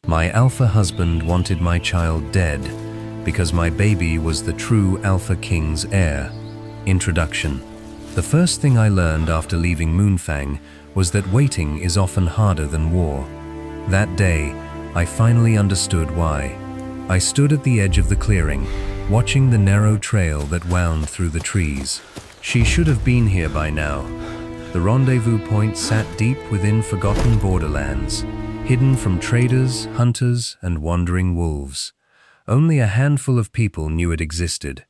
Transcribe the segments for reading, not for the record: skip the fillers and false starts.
My alpha husband wanted my child dead because my baby was the true Alpha King's heir. Introduction. The first thing I learned after leaving Moonfang was that waiting is often harder than war. That day, I finally understood why. I stood at the edge of the clearing, watching the narrow trail that wound through the trees. She should have been here by now. The rendezvous point sat deep within forgotten borderlands, hidden from traders, hunters, and wandering wolves. Only a handful of people knew it existed.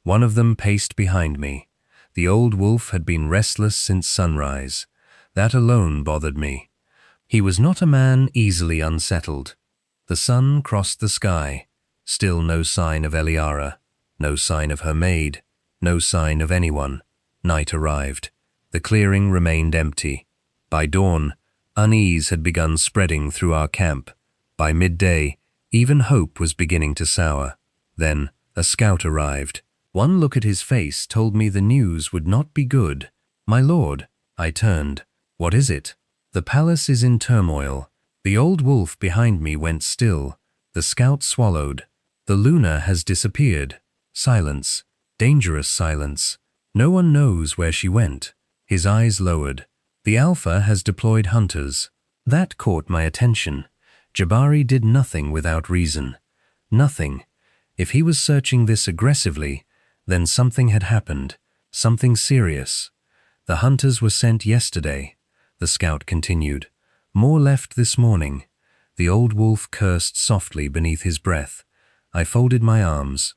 One of them paced behind me. The old wolf had been restless since sunrise. That alone bothered me. He was not a man easily unsettled. The sun crossed the sky. Still no sign of Eliara, no sign of her maid, no sign of anyone. Night arrived. The clearing remained empty. By dawn, unease had begun spreading through our camp. By midday, even hope was beginning to sour. Then, a scout arrived. One look at his face told me the news would not be good. "My lord," I turned. "What is it?" "The palace is in turmoil." The old wolf behind me went still. The scout swallowed. "The Luna has disappeared." Silence. Dangerous silence. No one knows where she went. His eyes lowered. "The Alpha has deployed hunters." That caught my attention. Jabari did nothing without reason. Nothing. If he was searching this aggressively, then something had happened. Something serious. "The hunters were sent yesterday," the scout continued. "More left this morning." The old wolf cursed softly beneath his breath. I folded my arms.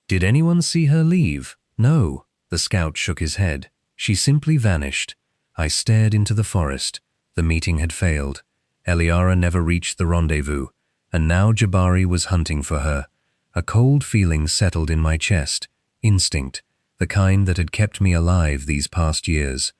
"Did anyone see her leave?" "No." The scout shook his head. "She simply vanished." I stared into the forest. The meeting had failed. Eliara never reached the rendezvous, and now Jabari was hunting for her. A cold feeling settled in my chest. Instinct, the kind that had kept me alive these past years.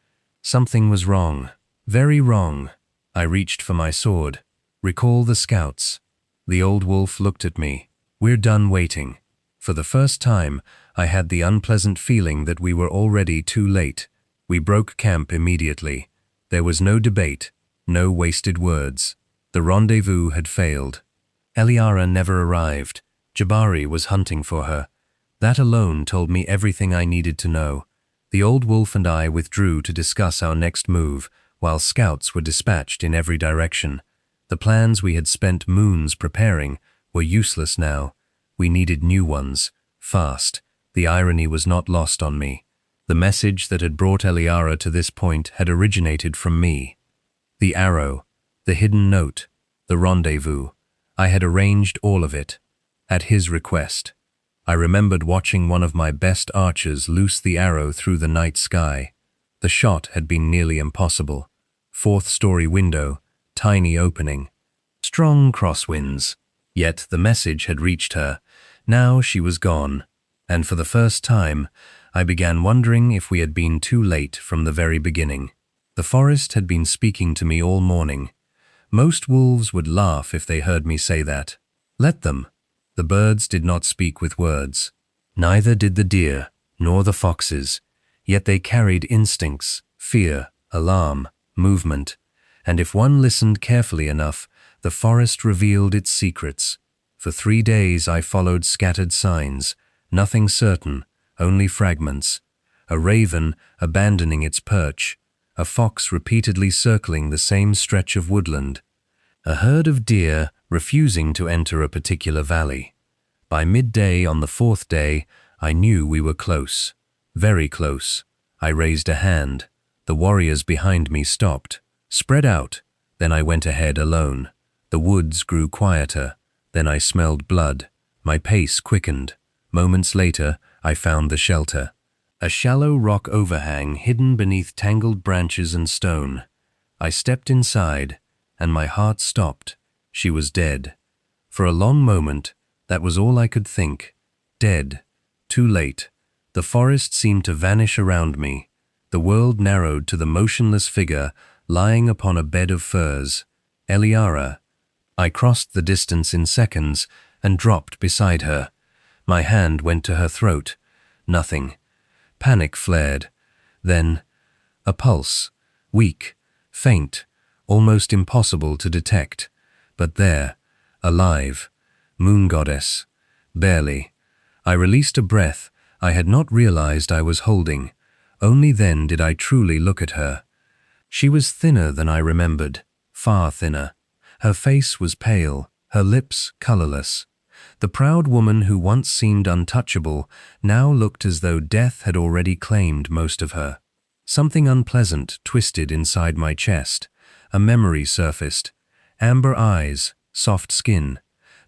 Something was wrong. Very wrong. I reached for my sword. "Recall the scouts." The old wolf looked at me. "We're done waiting." For the first time, I had the unpleasant feeling that we were already too late. We broke camp immediately. There was no debate, no wasted words. The rendezvous had failed. Eliara never arrived. Jabari was hunting for her. That alone told me everything I needed to know. The old wolf and I withdrew to discuss our next move, while scouts were dispatched in every direction. The plans we had spent moons preparing were useless now. We needed new ones, fast. The irony was not lost on me. The message that had brought Eliara to this point had originated from me. The arrow, the hidden note, the rendezvous. I had arranged all of it, at his request. I remembered watching one of my best archers loose the arrow through the night sky. The shot had been nearly impossible. Fourth-story window, tiny opening. Strong crosswinds. Yet the message had reached her. Now she was gone. And for the first time, I began wondering if we had been too late from the very beginning. The forest had been speaking to me all morning. Most wolves would laugh if they heard me say that. Let them. The birds did not speak with words. Neither did the deer, nor the foxes. Yet they carried instincts, fear, alarm, movement. And if one listened carefully enough, the forest revealed its secrets. For 3 days I followed scattered signs. Nothing certain, only fragments. A raven abandoning its perch. A fox repeatedly circling the same stretch of woodland. A herd of deer refusing to enter a particular valley. By midday on the 4th day, I knew we were close. Very close. I raised a hand. The warriors behind me stopped. Spread out. Then I went ahead alone. The woods grew quieter. Then I smelled blood. My pace quickened. Moments later, I found the shelter. A shallow rock overhang hidden beneath tangled branches and stone. I stepped inside, and my heart stopped. She was dead. For a long moment, that was all I could think. Dead. Too late. The forest seemed to vanish around me. The world narrowed to the motionless figure lying upon a bed of furs. Eliara. I crossed the distance in seconds and dropped beside her. My hand went to her throat. Nothing. Panic flared. Then, a pulse. Weak, faint, almost impossible to detect. But there, Alive. Moon goddess. Barely. I released a breath I had not realized I was holding. Only then did I truly look at her. She was thinner than I remembered, far thinner. Her face was pale, her lips colorless. The proud woman who once seemed untouchable now looked as though death had already claimed most of her. Something unpleasant twisted inside my chest. A memory surfaced. Amber eyes, soft skin,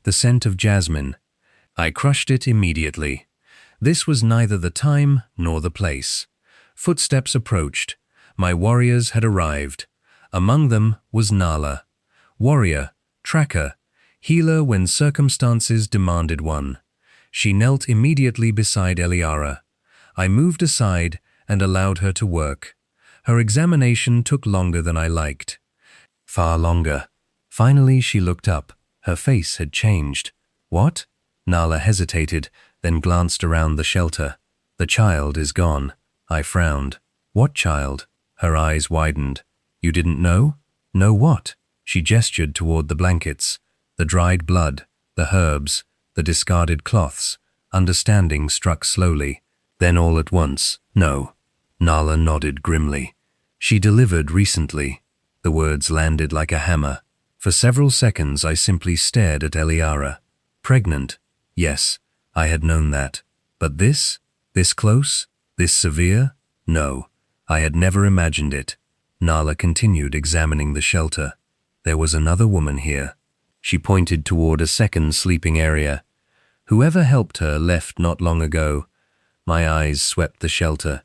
the scent of jasmine. I crushed it immediately. This was neither the time nor the place. Footsteps approached. My warriors had arrived. Among them was Nala. Warrior, tracker, healer when circumstances demanded one. She knelt immediately beside Eliara. I moved aside and allowed her to work. Her examination took longer than I liked. Far longer. Finally she looked up. Her face had changed. What? Nala hesitated, then glanced around the shelter. The child is gone. I frowned. What child? Her eyes widened. You didn't know? Know what? She gestured toward the blankets, the dried blood, the herbs, the discarded cloths. Understanding struck slowly. Then all at once, no. Nala nodded grimly. She delivered recently. The words landed like a hammer. For several seconds I simply stared at Eliara. Pregnant? Yes, I had known that. But this? This close? This severe? No, I had never imagined it. Nala continued examining the shelter. There was another woman here. She pointed toward a second sleeping area. Whoever helped her left not long ago. My eyes swept the shelter.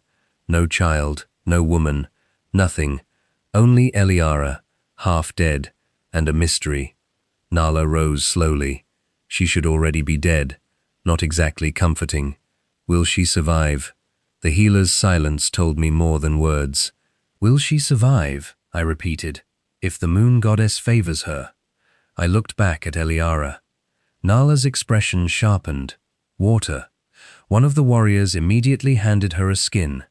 No child, no woman, nothing. Only Eliara, half dead, and a mystery. Nala rose slowly. She should already be dead. Not exactly comforting. Will she survive? The healer's silence told me more than words. Will she survive? I repeated. If the moon goddess favors her. I looked back at Eliara. Nala's expression sharpened. Water. One of the warriors immediately handed her a skin.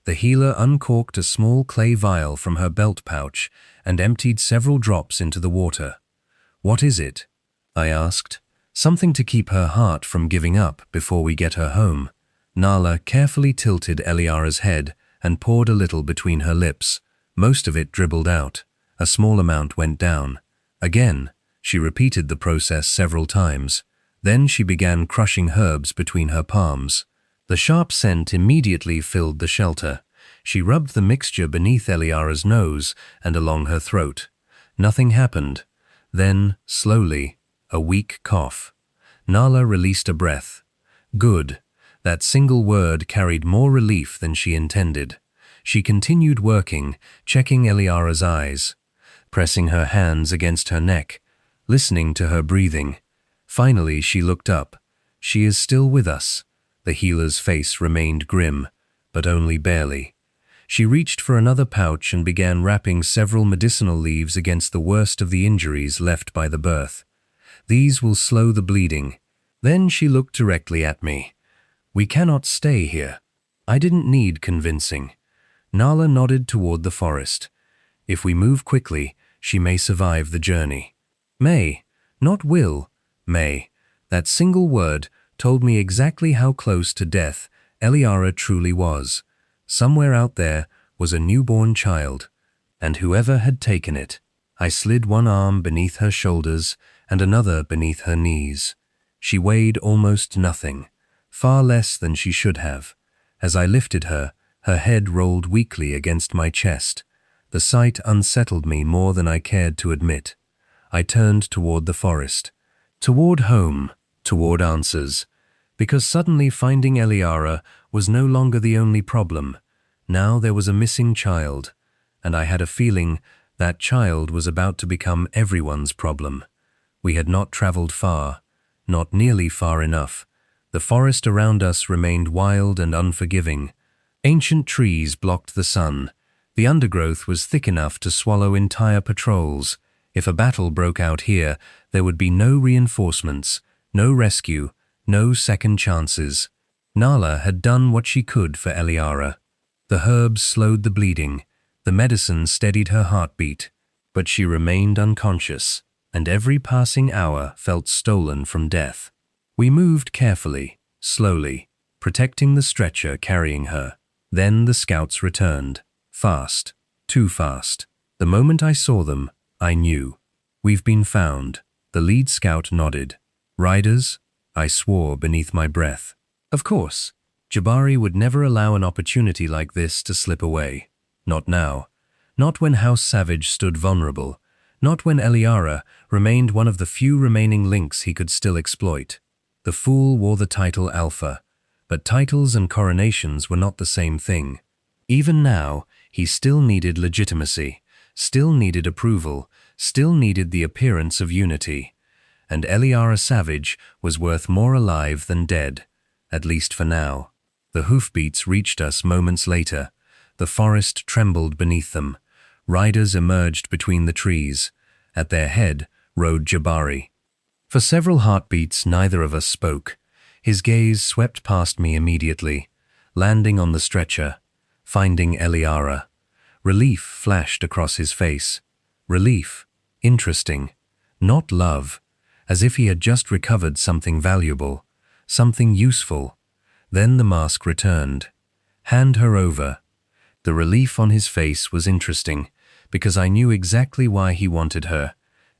The healer uncorked a small clay vial from her belt pouch and emptied several drops into the water. What is it? I asked. Something to keep her heart from giving up before we get her home. Nala carefully tilted Eliara's head and poured a little between her lips. Most of it dribbled out. A small amount went down. Again, she repeated the process several times. Then she began crushing herbs between her palms. The sharp scent immediately filled the shelter. She rubbed the mixture beneath Eliara's nose and along her throat. Nothing happened. Then, slowly, a weak cough. Nala released a breath. Good. That single word carried more relief than she intended. She continued working, checking Eliara's eyes, pressing her hands against her neck, listening to her breathing. Finally, she looked up. She is still with us. The healer's face remained grim, but only barely. She reached for another pouch and began wrapping several medicinal leaves against the worst of the injuries left by the birth. These will slow the bleeding. Then she looked directly at me. We cannot stay here. I didn't need convincing. Nala nodded toward the forest. If we move quickly, she may survive the journey. May, not will. May. That single word told me exactly how close to death Eliara truly was. Somewhere out there was a newborn child, and whoever had taken it. I slid one arm beneath her shoulders and another beneath her knees. She weighed almost nothing, far less than she should have. As I lifted her, her head rolled weakly against my chest. The sight unsettled me more than I cared to admit. I turned toward the forest, toward home, toward answers, because suddenly finding Eliara was no longer the only problem. Now there was a missing child, and I had a feeling that child was about to become everyone's problem. We had not traveled far, not nearly far enough. The forest around us remained wild and unforgiving. Ancient trees blocked the sun. The undergrowth was thick enough to swallow entire patrols. If a battle broke out here, there would be no reinforcements, no rescue, no second chances. Nala had done what she could for Eliara. The herbs slowed the bleeding. The medicine steadied her heartbeat. But she remained unconscious. and every passing hour felt stolen from death. We moved carefully, slowly, protecting the stretcher carrying her. Then the scouts returned. Fast, too fast. The moment I saw them, I knew. "We've been found." The lead scout nodded. "Riders?" I swore beneath my breath. Of course, Jabari would never allow an opportunity like this to slip away. Not now. Not when House Savage stood vulnerable. Not when Eliara remained one of the few remaining links he could still exploit. The fool wore the title Alpha, but titles and coronations were not the same thing. Even now, he still needed legitimacy, still needed approval, still needed the appearance of unity. And Eliara Savage was worth more alive than dead, at least for now. The hoofbeats reached us moments later. The forest trembled beneath them. Riders emerged between the trees. At their head rode Jabari. For several heartbeats, neither of us spoke. His gaze swept past me immediately, landing on the stretcher, finding Eliara. Relief flashed across his face. Relief. Interesting. Not love. As if he had just recovered something valuable, something useful. Then the mask returned. "Hand her over." The relief on his face was interesting, because I knew exactly why he wanted her.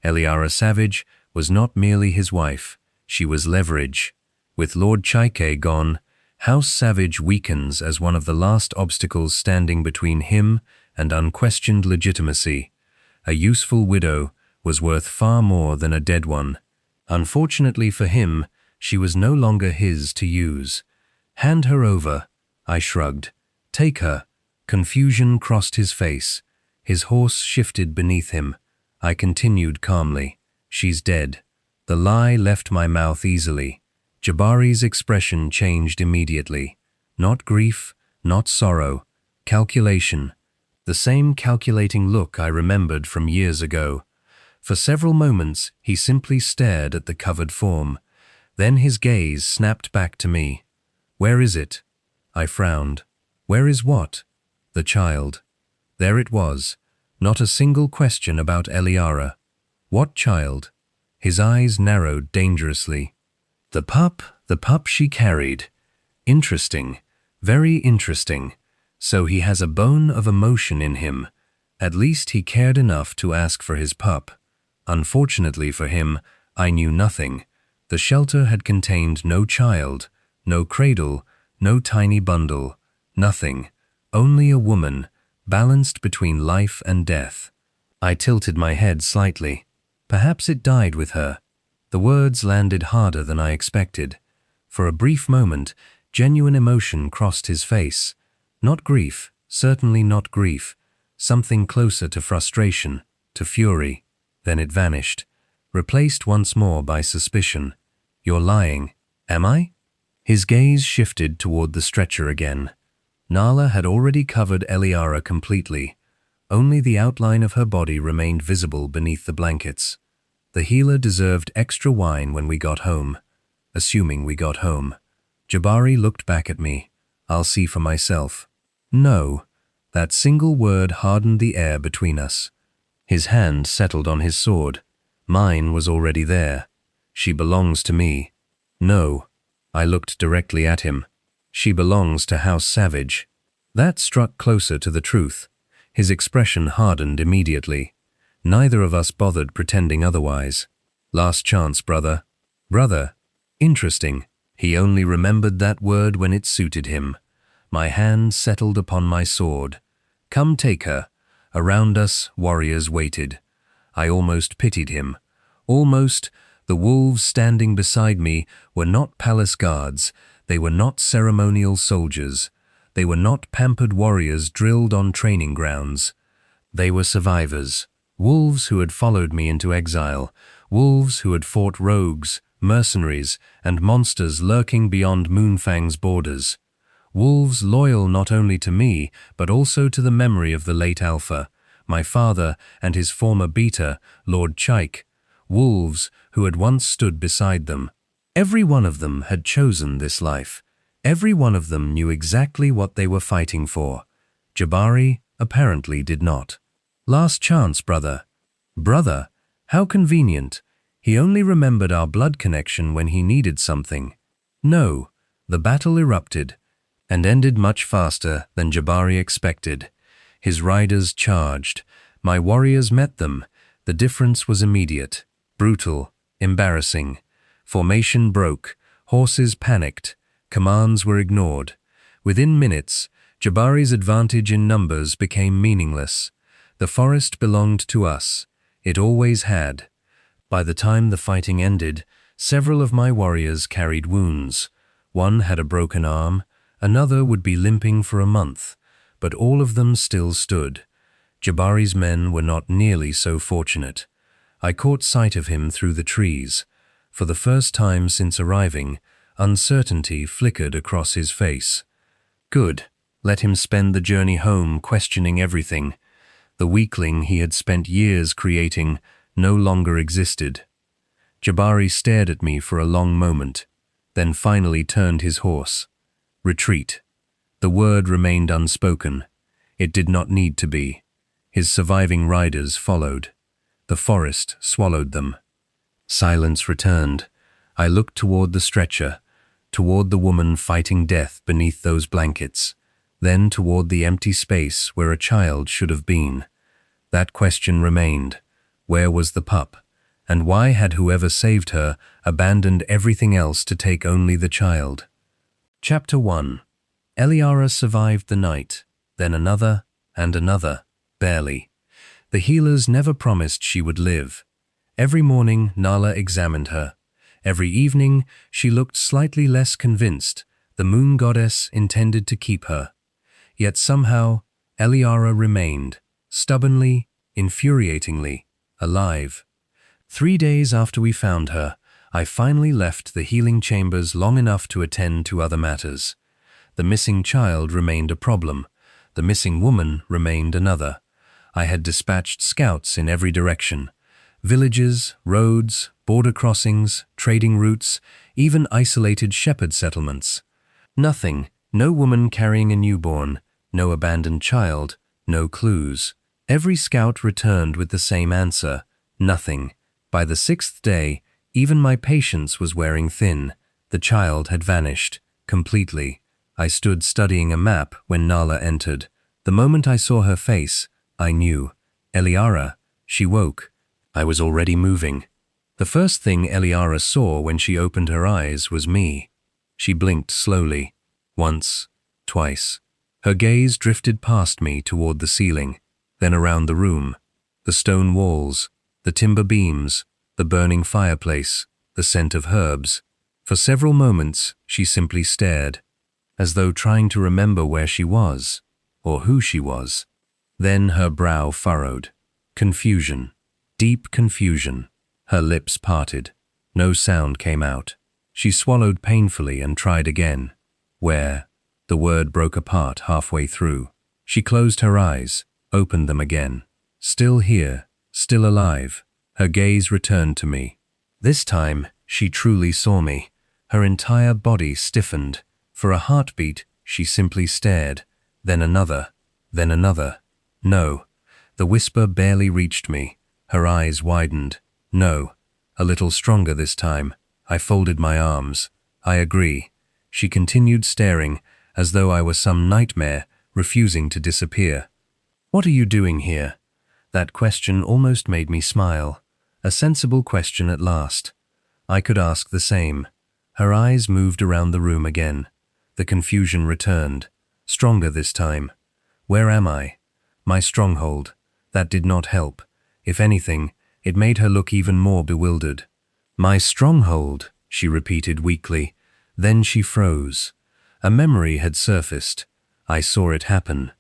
Eliara Savage was not merely his wife, she was leverage. With Lord Chaike gone, House Savage weakens as one of the last obstacles standing between him and unquestioned legitimacy. A useful widow was worth far more than a dead one. Unfortunately for him, she was no longer his to use. "Hand her over," I shrugged. "Take her." Confusion crossed his face. His horse shifted beneath him. I continued calmly. "She's dead." The lie left my mouth easily. Jabari's expression changed immediately. Not grief, not sorrow. Calculation. The same calculating look I remembered from years ago. For several moments, he simply stared at the covered form. Then his gaze snapped back to me. "Where is it?" I frowned. "Where is what?" "The child." There it was. Not a single question about Eliara. What child? His eyes narrowed dangerously. The pup she carried. Interesting. Very interesting. So he has a bone of emotion in him. At least he cared enough to ask for his pup. Unfortunately for him, I knew nothing. The shelter had contained no child, no cradle, no tiny bundle, nothing. Only a woman, balanced between life and death. I tilted my head slightly. Perhaps it died with her. The words landed harder than I expected. For a brief moment, genuine emotion crossed his face. Not grief, certainly not grief. Something closer to frustration, to fury. Then it vanished, replaced once more by suspicion. "You're lying." "Am I?" His gaze shifted toward the stretcher again. Nala had already covered Eliara completely. Only the outline of her body remained visible beneath the blankets. The healer deserved extra wine when we got home. Assuming we got home. Jabari looked back at me. "I'll see for myself." "No." That single word hardened the air between us. His hand settled on his sword. Mine was already there. "She belongs to me." "No." I looked directly at him. "She belongs to House Savage." That struck closer to the truth. His expression hardened immediately. Neither of us bothered pretending otherwise. "Last chance, brother." "Brother." Interesting. He only remembered that word when it suited him. My hand settled upon my sword. "Come take her." Around us, warriors waited. I almost pitied him. Almost. The wolves standing beside me were not palace guards. They were not ceremonial soldiers. They were not pampered warriors drilled on training grounds. They were survivors. Wolves who had followed me into exile. Wolves who had fought rogues, mercenaries, and monsters lurking beyond Moonfang's borders. Wolves loyal not only to me, but also to the memory of the late Alpha, my father and his former beta, Lord Chaike. Wolves who had once stood beside them. Every one of them had chosen this life. Every one of them knew exactly what they were fighting for. Jabari apparently did not. "Last chance, brother." "Brother?" How convenient. He only remembered our blood connection when he needed something. No, the battle erupted, and ended much faster than Jabari expected. His riders charged. My warriors met them. The difference was immediate, brutal, embarrassing. Formation broke. Horses panicked. Commands were ignored. Within minutes, Jabari's advantage in numbers became meaningless. The forest belonged to us. It always had. By the time the fighting ended, several of my warriors carried wounds. One had a broken arm, another would be limping for a month, but all of them still stood. Jabari's men were not nearly so fortunate. I caught sight of him through the trees. For the first time since arriving, uncertainty flickered across his face. Good. Let him spend the journey home questioning everything. The weakling he had spent years creating no longer existed. Jabari stared at me for a long moment, then finally turned his horse. Retreat. The word remained unspoken. It did not need to be. His surviving riders followed. The forest swallowed them. Silence returned. I looked toward the stretcher, toward the woman fighting death beneath those blankets, then toward the empty space where a child should have been. That question remained. Where was the pup? And why had whoever saved her abandoned everything else to take only the child? Chapter 1. Eliara survived the night, then another and another, barely. The healers never promised she would live. Every morning, Nala examined her. Every evening, she looked slightly less convinced. The moon goddess intended to keep her. Yet somehow, Eliara remained, stubbornly, infuriatingly, alive. 3 days after we found her, I finally left the healing chambers long enough to attend to other matters. The missing child remained a problem. The missing woman remained another. I had dispatched scouts in every direction. Villages, roads, border crossings, trading routes, even isolated shepherd settlements. Nothing, no woman carrying a newborn, no abandoned child, no clues. Every scout returned with the same answer, nothing. By the 6th day, even my patience was wearing thin. The child had vanished, completely. I stood studying a map when Nala entered. The moment I saw her face, I knew. Eliara, she woke. I was already moving. The first thing Eliara saw when she opened her eyes was me. She blinked slowly. Once, twice. Her gaze drifted past me toward the ceiling, then around the room. The stone walls, the timber beams, the burning fireplace, the scent of herbs. For several moments, she simply stared, as though trying to remember where she was, or who she was. Then her brow furrowed. Confusion. Deep confusion. Her lips parted. No sound came out. She swallowed painfully and tried again. Where? The word broke apart halfway through. She closed her eyes, opened them again. Still here, still alive. Her gaze returned to me. This time, she truly saw me. Her entire body stiffened. For a heartbeat, she simply stared. Then another. Then another. No. The whisper barely reached me. Her eyes widened. No. A little stronger this time. I folded my arms. I agree. She continued staring, as though I was some nightmare, refusing to disappear. What are you doing here? That question almost made me smile. A sensible question at last. I could ask the same. Her eyes moved around the room again. The confusion returned. Stronger this time. Where am I? My stronghold. That did not help. If anything, it made her look even more bewildered. My stronghold, she repeated weakly. Then she froze. A memory had surfaced. I saw it happen.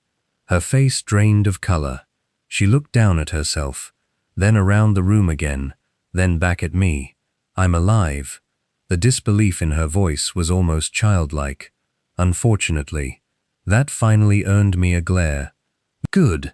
Her face drained of color. She looked down at herself, then around the room again, then back at me. I'm alive. The disbelief in her voice was almost childlike. Unfortunately, that finally earned me a glare. Good.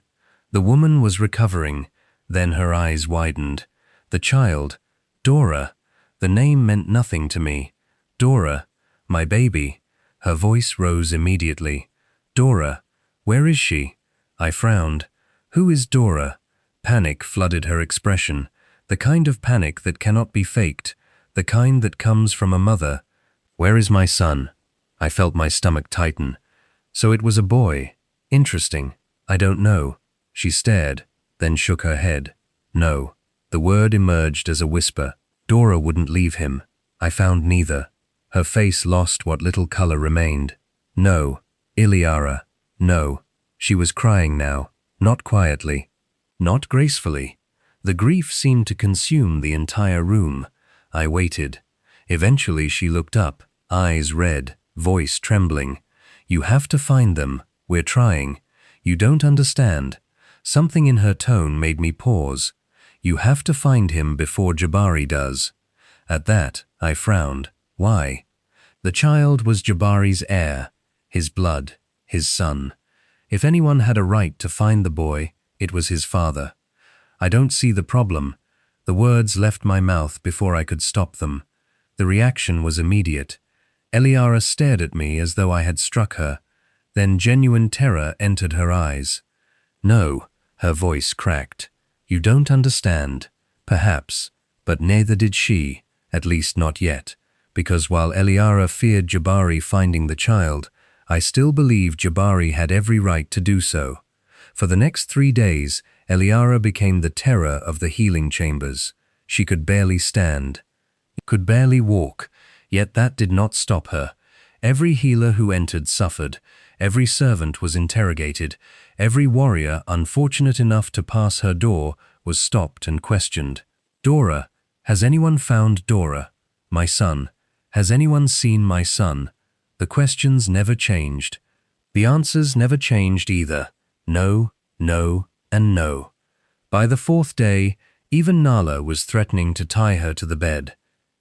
The woman was recovering. Then her eyes widened. The child, Dora. The name meant nothing to me. Dora, my baby. Her voice rose immediately. Dora, where is she? I frowned. Who is Dora? Panic flooded her expression. The kind of panic that cannot be faked, the kind that comes from a mother. "Where is my son?" I felt my stomach tighten. So it was a boy. Interesting. "I don't know." She stared, then shook her head. "No." The word emerged as a whisper. Dora wouldn't leave him. I found neither. Her face lost what little color remained. "No. Eliara. No." She was crying now, not quietly, not gracefully. The grief seemed to consume the entire room. I waited. Eventually she looked up, eyes red, voice trembling. "You have to find them. We're trying. You don't understand." Something in her tone made me pause. "You have to find him before Jabari does." At that, I frowned. Why? The child was Jabari's heir, his blood, his son. If anyone had a right to find the boy, it was his father. "I don't see the problem." The words left my mouth before I could stop them. The reaction was immediate. Eliara stared at me as though I had struck her. Then genuine terror entered her eyes. "No," her voice cracked. "You don't understand. Perhaps, but neither did she, at least not yet, because while Eliara feared Jabari finding the child, I still believed Jabari had every right to do so. For the next 3 days, Eliara became the terror of the healing chambers. She could barely stand, could barely walk, yet that did not stop her. Every healer who entered suffered, every servant was interrogated, every warrior unfortunate enough to pass her door was stopped and questioned. "Dora, has anyone found Dora? My son. Has anyone seen my son?" The questions never changed. The answers never changed either. No, no, and no. By the 4th day, even Nala was threatening to tie her to the bed.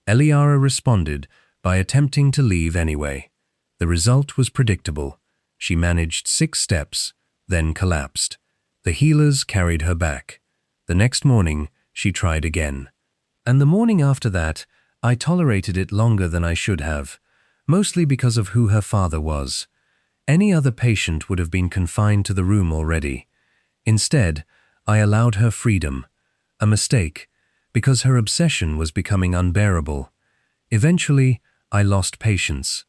Eliara responded by attempting to leave anyway. The result was predictable. She managed 6 steps, then collapsed. The healers carried her back. The next morning, she tried again. And the morning after that, I tolerated it longer than I should have, mostly because of who her father was. Any other patient would have been confined to the room already. Instead, I allowed her freedom. A mistake, because her obsession was becoming unbearable. Eventually, I lost patience.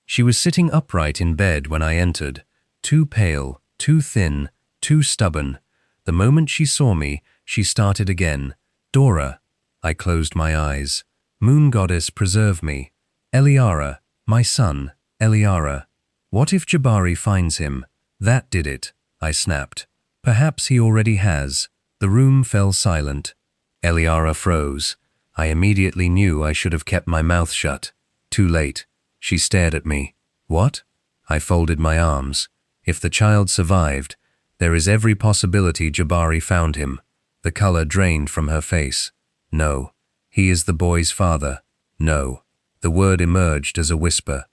She was sitting upright in bed when I entered, too pale, too thin, too stubborn. The moment she saw me, she started again. "Dora." I closed my eyes. "Moon goddess, preserve me." "Eliara, my son, Eliara." "What if Jabari finds him?" "That did it," I snapped. "Perhaps he already has." The room fell silent. Eliara froze. I immediately knew I should have kept my mouth shut. Too late. She stared at me. "What?" I folded my arms. If the child survived, there is every possibility Jabari found him. The color drained from her face. "No. He is the boy's father." "No." The word emerged as a whisper.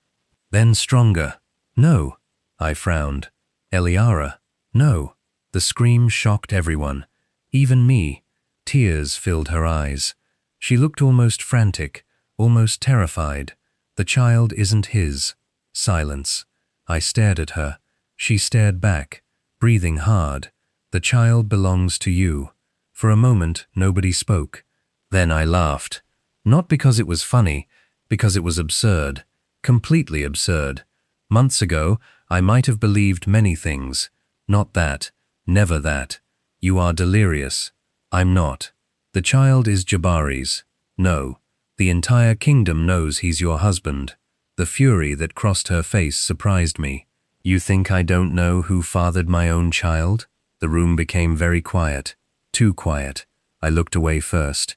Then stronger. "No." I frowned. "Eliara." "No." The scream shocked everyone, even me. Tears filled her eyes. She looked almost frantic, almost terrified. "The child isn't his." Silence. I stared at her. She stared back, breathing hard. "The child belongs to you." For a moment, nobody spoke. Then I laughed. Not because it was funny, because it was absurd. Completely absurd. Months ago, I might have believed many things. Not that. Never that. "You are delirious." I'm not. "The child is Jabari's." No. "The entire kingdom knows he's your husband." The fury that crossed her face surprised me. "You think I don't know who fathered my own child?" The room became very quiet. Too quiet. I looked away first.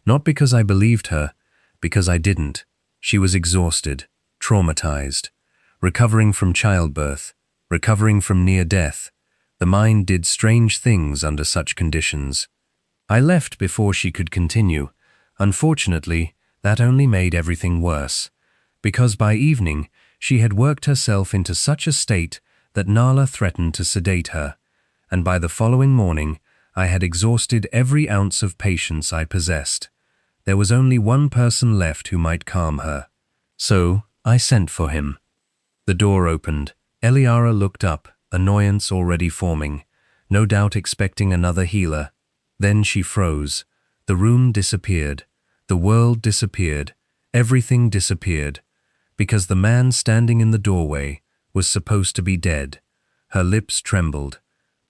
Not because I believed her, because I didn't. She was exhausted, traumatized, recovering from childbirth, recovering from near death. The mind did strange things under such conditions. I left before she could continue. Unfortunately, that only made everything worse, because by evening she had worked herself into such a state that Nala threatened to sedate her, and by the following morning I had exhausted every ounce of patience I possessed. There was only one person left who might calm her. So I sent for him. The door opened. Eliara looked up, annoyance already forming, no doubt expecting another healer. Then she froze. The room disappeared. The world disappeared. Everything disappeared. Because the man standing in the doorway was supposed to be dead. Her lips trembled.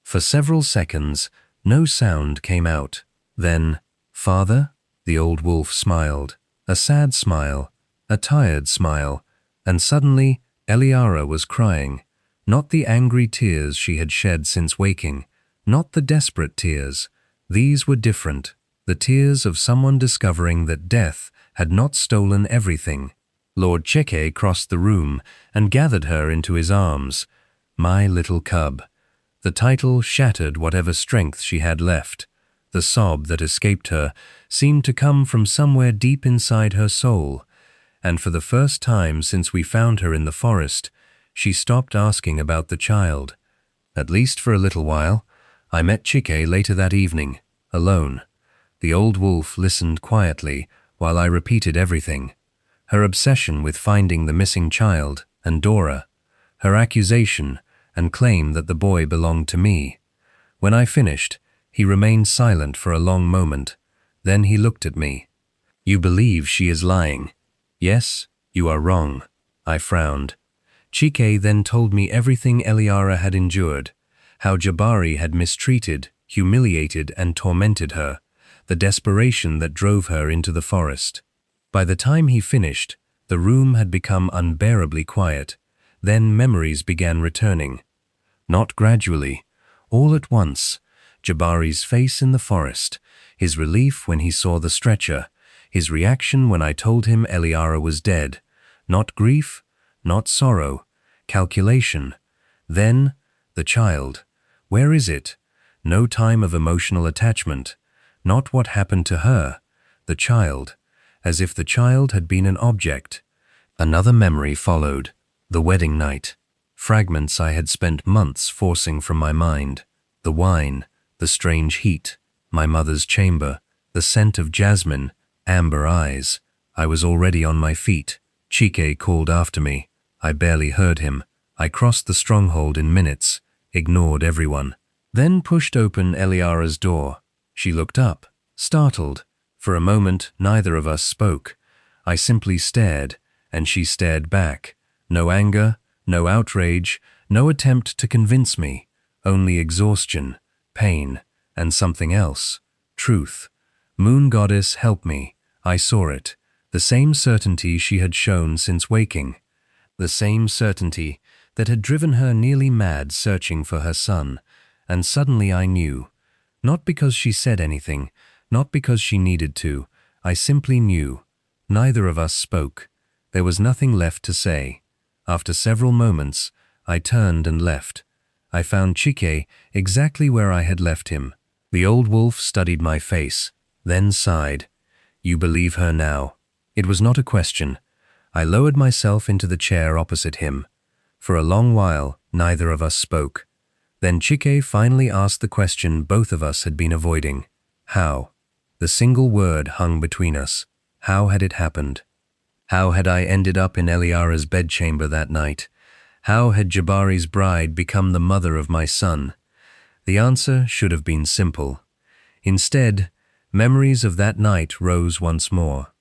For several seconds, no sound came out. Then, "Father?" The old wolf smiled. A sad smile, a tired smile, and suddenly Eliara was crying. Not the angry tears she had shed since waking, not the desperate tears. These were different, the tears of someone discovering that death had not stolen everything. Lord Cheke crossed the room and gathered her into his arms. My little cub. The title shattered whatever strength she had left. The sob that escaped her seemed to come from somewhere deep inside her soul, and for the first time since we found her in the forest, she stopped asking about the child. At least for a little while. I met Chike later that evening, alone. The old wolf listened quietly while I repeated everything. Her obsession with finding the missing child and Dora, her accusation and claim that the boy belonged to me. When I finished, he remained silent for a long moment. Then he looked at me. "You believe she is lying?" "Yes, you are wrong." I frowned. Chike then told me everything Eliara had endured, how Jabari had mistreated, humiliated, and tormented her, the desperation that drove her into the forest. By the time he finished, the room had become unbearably quiet. Then memories began returning. Not gradually, all at once. Jabari's face in the forest, his relief when he saw the stretcher, his reaction when I told him Eliara was dead. Not grief, not sorrow, calculation. Then, the child. Where is it? No time of emotional attachment. Not what happened to her. The child. As if the child had been an object. Another memory followed. The wedding night. Fragments I had spent months forcing from my mind. The wine, the strange heat, my mother's chamber, the scent of jasmine, amber eyes. I was already on my feet. Chike called after me. I barely heard him. I crossed the stronghold in minutes, ignored everyone. Then pushed open Eliara's door. She looked up, startled. For a moment, neither of us spoke. I simply stared, and she stared back. No anger, no outrage, no attempt to convince me. Only exhaustion, pain, and something else. Truth. Moon Goddess, help me. I saw it. The same certainty she had shown since waking. The same certainty that had driven her nearly mad searching for her son. And suddenly I knew. Not because she said anything, not because she needed to. I simply knew. Neither of us spoke. There was nothing left to say. After several moments, I turned and left. I found Chike exactly where I had left him. The old wolf studied my face, then sighed. "You believe her now?" It was not a question. I lowered myself into the chair opposite him. For a long while, neither of us spoke. Then Chike finally asked the question both of us had been avoiding. How? The single word hung between us. How had it happened? How had I ended up in Eliara's bedchamber that night? How had Jabari's bride become the mother of my son? The answer should have been simple. Instead, memories of that night rose once more.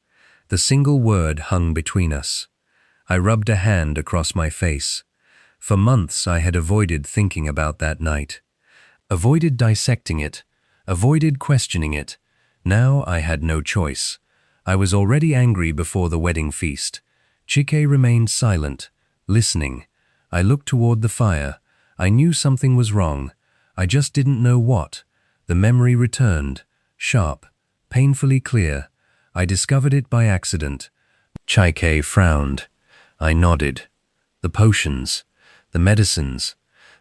The single word hung between us. I rubbed a hand across my face. For months I had avoided thinking about that night. Avoided dissecting it. Avoided questioning it. Now I had no choice. I was already angry before the wedding feast. Chike remained silent, listening. I looked toward the fire. I knew something was wrong. I just didn't know what. The memory returned, sharp, painfully clear. I discovered it by accident. Chike frowned. I nodded. The potions, the medicines,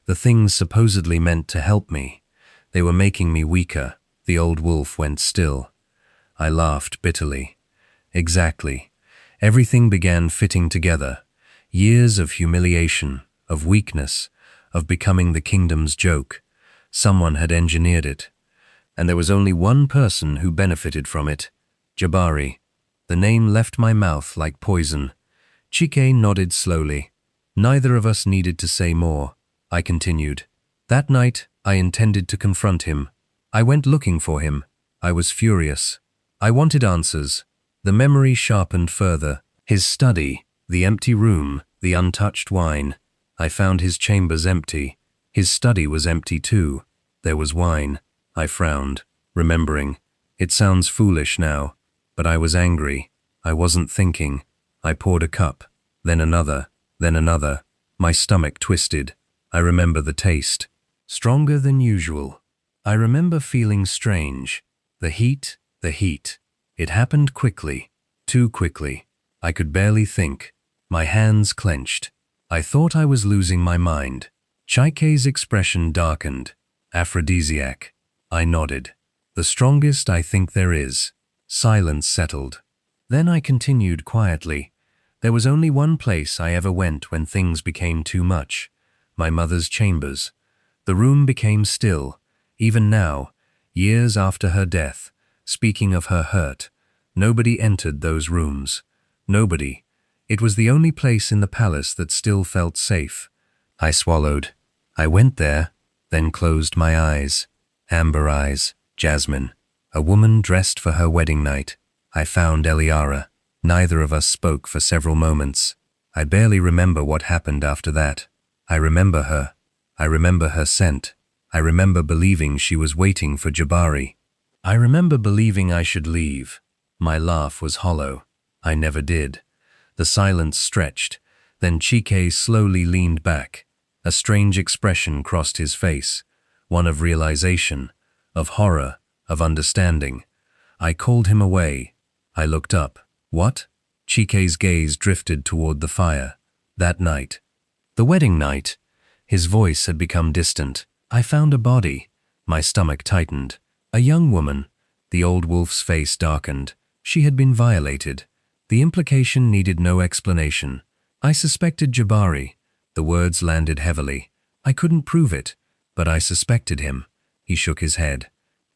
the things supposedly meant to help me. They were making me weaker. The old wolf went still. I laughed bitterly. Exactly. Everything began fitting together. Years of humiliation, of weakness, of becoming the kingdom's joke. Someone had engineered it. And there was only one person who benefited from it. Jabari. The name left my mouth like poison. Chike nodded slowly. Neither of us needed to say more. I continued. That night, I intended to confront him. I went looking for him. I was furious. I wanted answers. The memory sharpened further. His study, the empty room, the untouched wine. I found his chambers empty. His study was empty too. There was wine. I frowned, remembering. It sounds foolish now, but I was angry. I wasn't thinking. I poured a cup, then another, then another. My stomach twisted. I remember the taste. Stronger than usual. I remember feeling strange. The heat, the heat. It happened quickly, too quickly. I could barely think. My hands clenched. I thought I was losing my mind. Chike's expression darkened. Aphrodisiac. I nodded. The strongest I think there is. Silence settled. Then I continued quietly. There was only one place I ever went when things became too much. My mother's chambers. The room became still. Even now, years after her death, speaking of her hurt, nobody entered those rooms. Nobody. It was the only place in the palace that still felt safe. I swallowed. I went there, then closed my eyes. Amber eyes, jasmine. A woman dressed for her wedding night. I found Eliara. Neither of us spoke for several moments. I barely remember what happened after that. I remember her. I remember her scent. I remember believing she was waiting for Jabari. I remember believing I should leave. My laugh was hollow. I never did. The silence stretched. Then Chike slowly leaned back. A strange expression crossed his face. One of realization, of horror, of understanding. I called him away. I looked up. What? Chike's gaze drifted toward the fire. That night. The wedding night. His voice had become distant. I found a body. My stomach tightened. A young woman. The old wolf's face darkened. She had been violated. The implication needed no explanation. I suspected Jabari. The words landed heavily. I couldn't prove it, but I suspected him. He shook his head.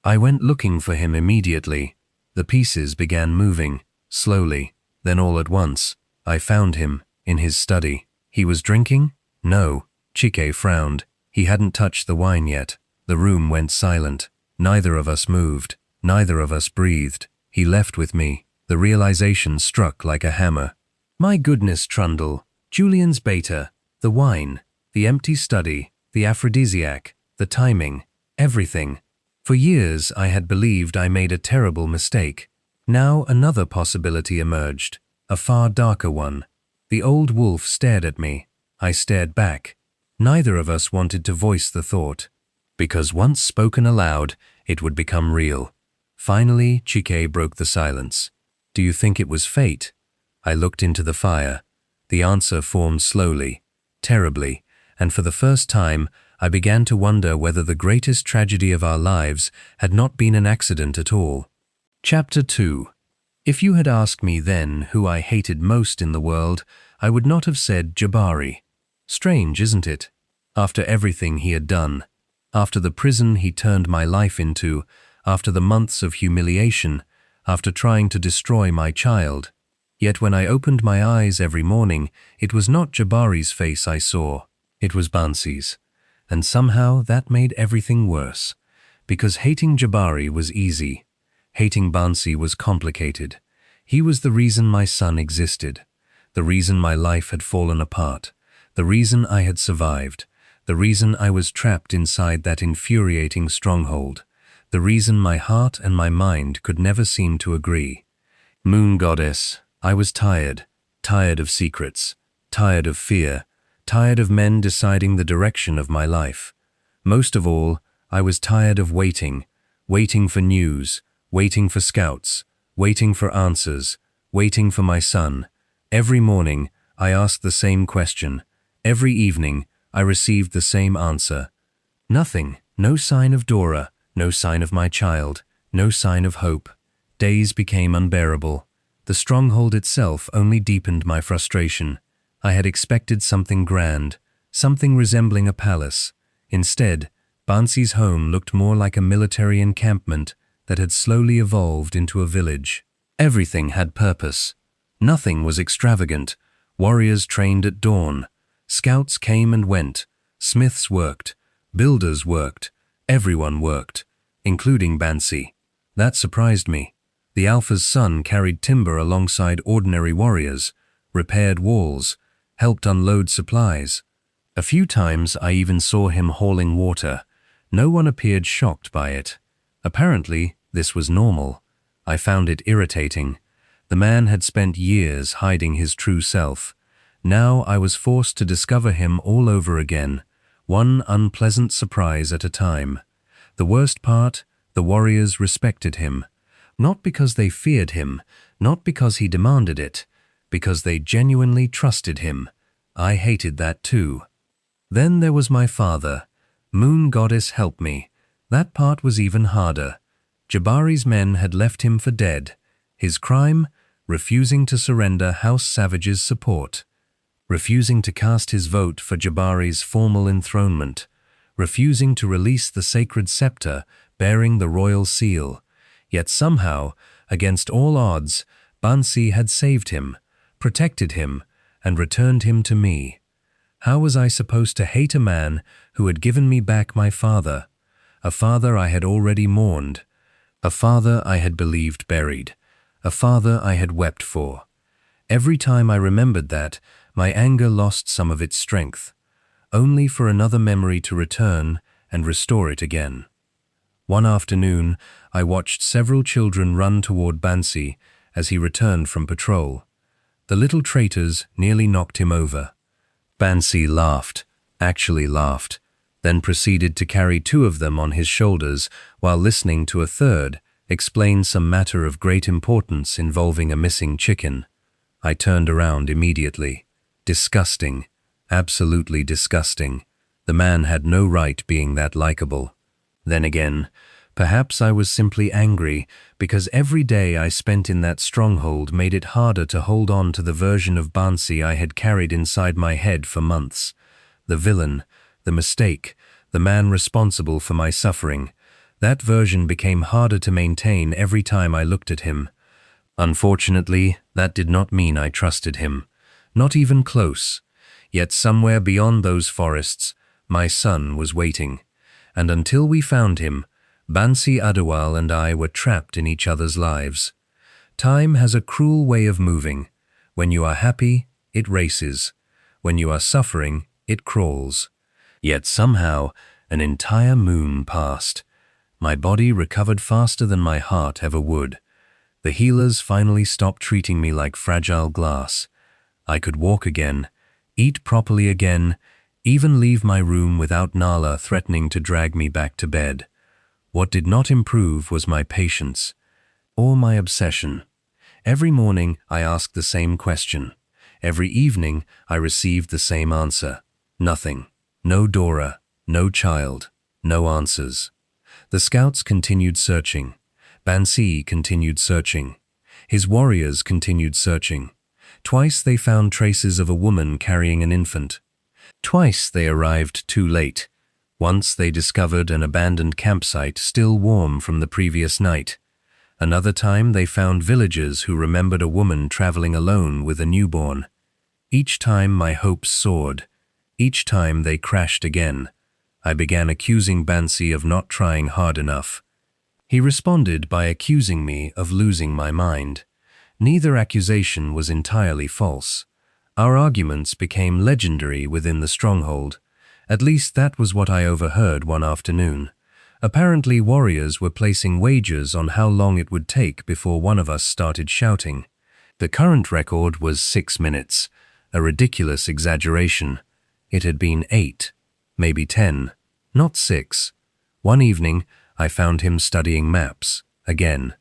I went looking for him immediately. The pieces began moving, slowly. Then all at once, I found him, in his study. He was drinking? No. Chike frowned. He hadn't touched the wine yet. The room went silent. Neither of us moved. Neither of us breathed. He left with me. The realization struck like a hammer. My goodness, Trundle. Julian's beta. The wine. The empty study. The aphrodisiac. The timing. Everything. For years I had believed I made a terrible mistake. Now another possibility emerged. A far darker one. The old wolf stared at me. I stared back. Neither of us wanted to voice the thought, because once spoken aloud, it would become real. Finally, Chike broke the silence. Do you think it was fate? I looked into the fire. The answer formed slowly, terribly, and for the first time, I began to wonder whether the greatest tragedy of our lives had not been an accident at all. Chapter 2. If you had asked me then who I hated most in the world, I would not have said Jabari. Strange, isn't it? After everything he had done, after the prison he turned my life into, after the months of humiliation, after trying to destroy my child. Yet when I opened my eyes every morning, it was not Jabari's face I saw, it was Bansi's. And somehow that made everything worse. Because hating Jabari was easy. Hating Bansi was complicated. He was the reason my son existed. The reason my life had fallen apart. The reason I had survived. The reason I was trapped inside that infuriating stronghold. The reason my heart and my mind could never seem to agree. Moon goddess, I was tired. Tired of secrets. Tired of fear. Tired of men deciding the direction of my life. Most of all, I was tired of waiting. Waiting for news. Waiting for scouts. Waiting for answers. Waiting for my son. Every morning, I asked the same question. Every evening, I received the same answer. Nothing. No sign of Dora. No sign of my child. No sign of hope. Days became unbearable. The stronghold itself only deepened my frustration. I had expected something grand, something resembling a palace. Instead, Bansi's home looked more like a military encampment that had slowly evolved into a village. Everything had purpose. Nothing was extravagant. Warriors trained at dawn. Scouts came and went. Smiths worked. Builders worked. Everyone worked, including Bansi. That surprised me. The Alpha's son carried timber alongside ordinary warriors, repaired walls, helped unload supplies. A few times I even saw him hauling water. No one appeared shocked by it. Apparently, this was normal. I found it irritating. The man had spent years hiding his true self. Now I was forced to discover him all over again, one unpleasant surprise at a time. The worst part, the warriors respected him. Not because they feared him, not because he demanded it, because they genuinely trusted him. I hated that too. Then there was my father. Moon goddess help me. That part was even harder. Jabari's men had left him for dead. His crime? Refusing to surrender House Savage's support. Refusing to cast his vote for Jabari's formal enthronement. Refusing to release the sacred scepter bearing the royal seal. Yet somehow, against all odds, Bansi had saved him, protected him, and returned him to me. How was I supposed to hate a man who had given me back my father? A father I had already mourned. A father I had believed buried. A father I had wept for. Every time I remembered that, my anger lost some of its strength, only for another memory to return and restore it again. One afternoon, I watched several children run toward Bansi as he returned from patrol. The little traitors nearly knocked him over. Bansi laughed, actually laughed, then proceeded to carry two of them on his shoulders while listening to a third explain some matter of great importance involving a missing chicken. I turned around immediately. Disgusting. Absolutely disgusting. The man had no right being that likable. Then again, perhaps I was simply angry because every day I spent in that stronghold made it harder to hold on to the version of Bansi I had carried inside my head for months. The villain, the mistake, the man responsible for my suffering. That version became harder to maintain every time I looked at him. Unfortunately, that did not mean I trusted him. Not even close. Yet somewhere beyond those forests, my son was waiting. And until we found him, Bansi Adewale and I were trapped in each other's lives. Time has a cruel way of moving. When you are happy, it races. When you are suffering, it crawls. Yet somehow, an entire moon passed. My body recovered faster than my heart ever would. The healers finally stopped treating me like fragile glass. I could walk again, eat properly again, even leave my room without Nala threatening to drag me back to bed. What did not improve was my patience, or my obsession. Every morning I asked the same question. Every evening I received the same answer. Nothing. No Dora, no child, no answers. The scouts continued searching. Bansi continued searching. His warriors continued searching. Twice they found traces of a woman carrying an infant. Twice they arrived too late. Once they discovered an abandoned campsite still warm from the previous night. Another time they found villagers who remembered a woman traveling alone with a newborn. Each time my hopes soared. Each time they crashed again. I began accusing Bansi of not trying hard enough. He responded by accusing me of losing my mind. Neither accusation was entirely false. Our arguments became legendary within the stronghold. At least that was what I overheard one afternoon. Apparently warriors were placing wagers on how long it would take before one of us started shouting. The current record was 6 minutes, a ridiculous exaggeration. It had been 8, maybe 10, not 6. One evening, I found him studying maps, again.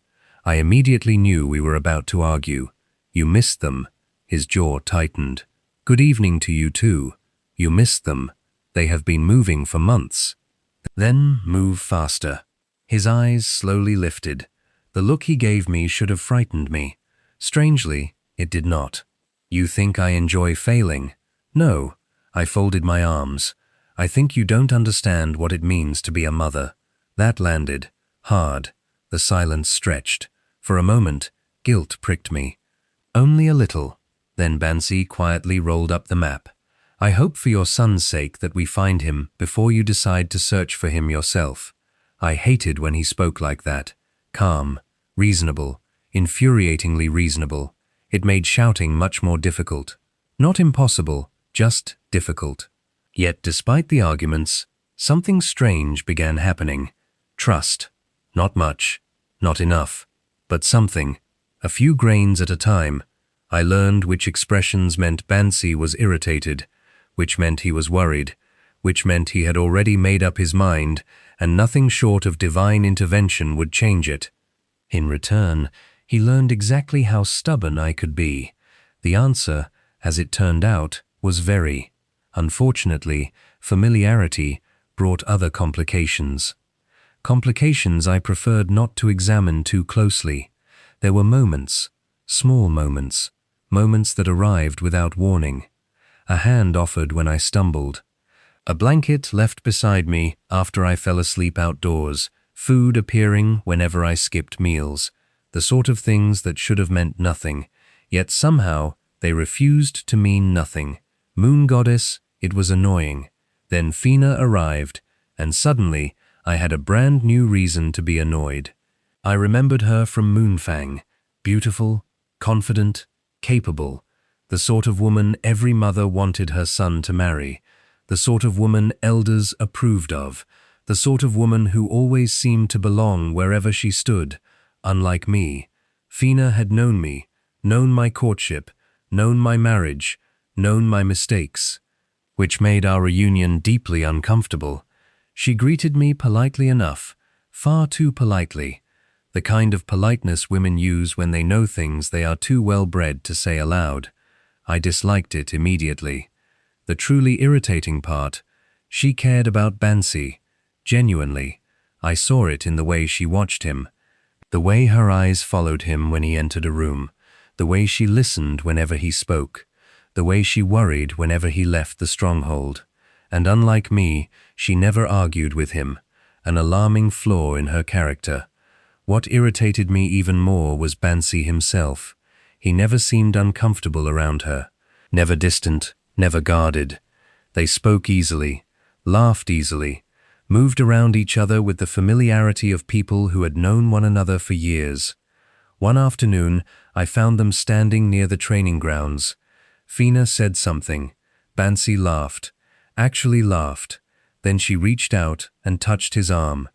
I immediately knew we were about to argue. You missed them. His jaw tightened. Good evening to you too. You missed them. They have been moving for months. Then move faster. His eyes slowly lifted. The look he gave me should have frightened me. Strangely, it did not. You think I enjoy failing? No. I folded my arms. I think you don't understand what it means to be a mother. That landed. Hard. The silence stretched. For a moment, guilt pricked me. Only a little. Then Bansi quietly rolled up the map. I hope for your son's sake that we find him before you decide to search for him yourself. I hated when he spoke like that. Calm, reasonable. infuriatingly reasonable. It made shouting much more difficult. Not impossible, just difficult. Yet despite the arguments, something strange began happening. Trust. Not much, not enough, but something. A few grains at a time. I learned which expressions meant Bansi was irritated, which meant he was worried, which meant he had already made up his mind, and nothing short of divine intervention would change it. In return, he learned exactly how stubborn I could be. The answer, as it turned out, was very. Unfortunately, familiarity brought other complications. Complications I preferred not to examine too closely. There were moments, small moments, moments that arrived without warning. A hand offered when I stumbled. A blanket left beside me after I fell asleep outdoors, food appearing whenever I skipped meals, the sort of things that should have meant nothing, yet somehow they refused to mean nothing. Moon goddess, it was annoying. Then Fina arrived, and suddenly I had a brand new reason to be annoyed. I remembered her from Moonfang, beautiful, confident, capable, the sort of woman every mother wanted her son to marry, the sort of woman elders approved of, the sort of woman who always seemed to belong wherever she stood. Unlike me, Fina had known me, known my courtship, known my marriage, known my mistakes, which made our reunion deeply uncomfortable. She greeted me politely enough, far too politely, the kind of politeness women use when they know things they are too well bred to say aloud. I disliked it immediately. The truly irritating part, she cared about Bansi, genuinely. I saw it in the way she watched him, the way her eyes followed him when he entered a room, the way she listened whenever he spoke, the way she worried whenever he left the stronghold. And unlike me, she never argued with him, an alarming flaw in her character. What irritated me even more was Bansi himself. He never seemed uncomfortable around her, never distant, never guarded. They spoke easily, laughed easily, moved around each other with the familiarity of people who had known one another for years. One afternoon, I found them standing near the training grounds. Fina said something. Bansi laughed, actually laughed. Then she reached out and touched his arm.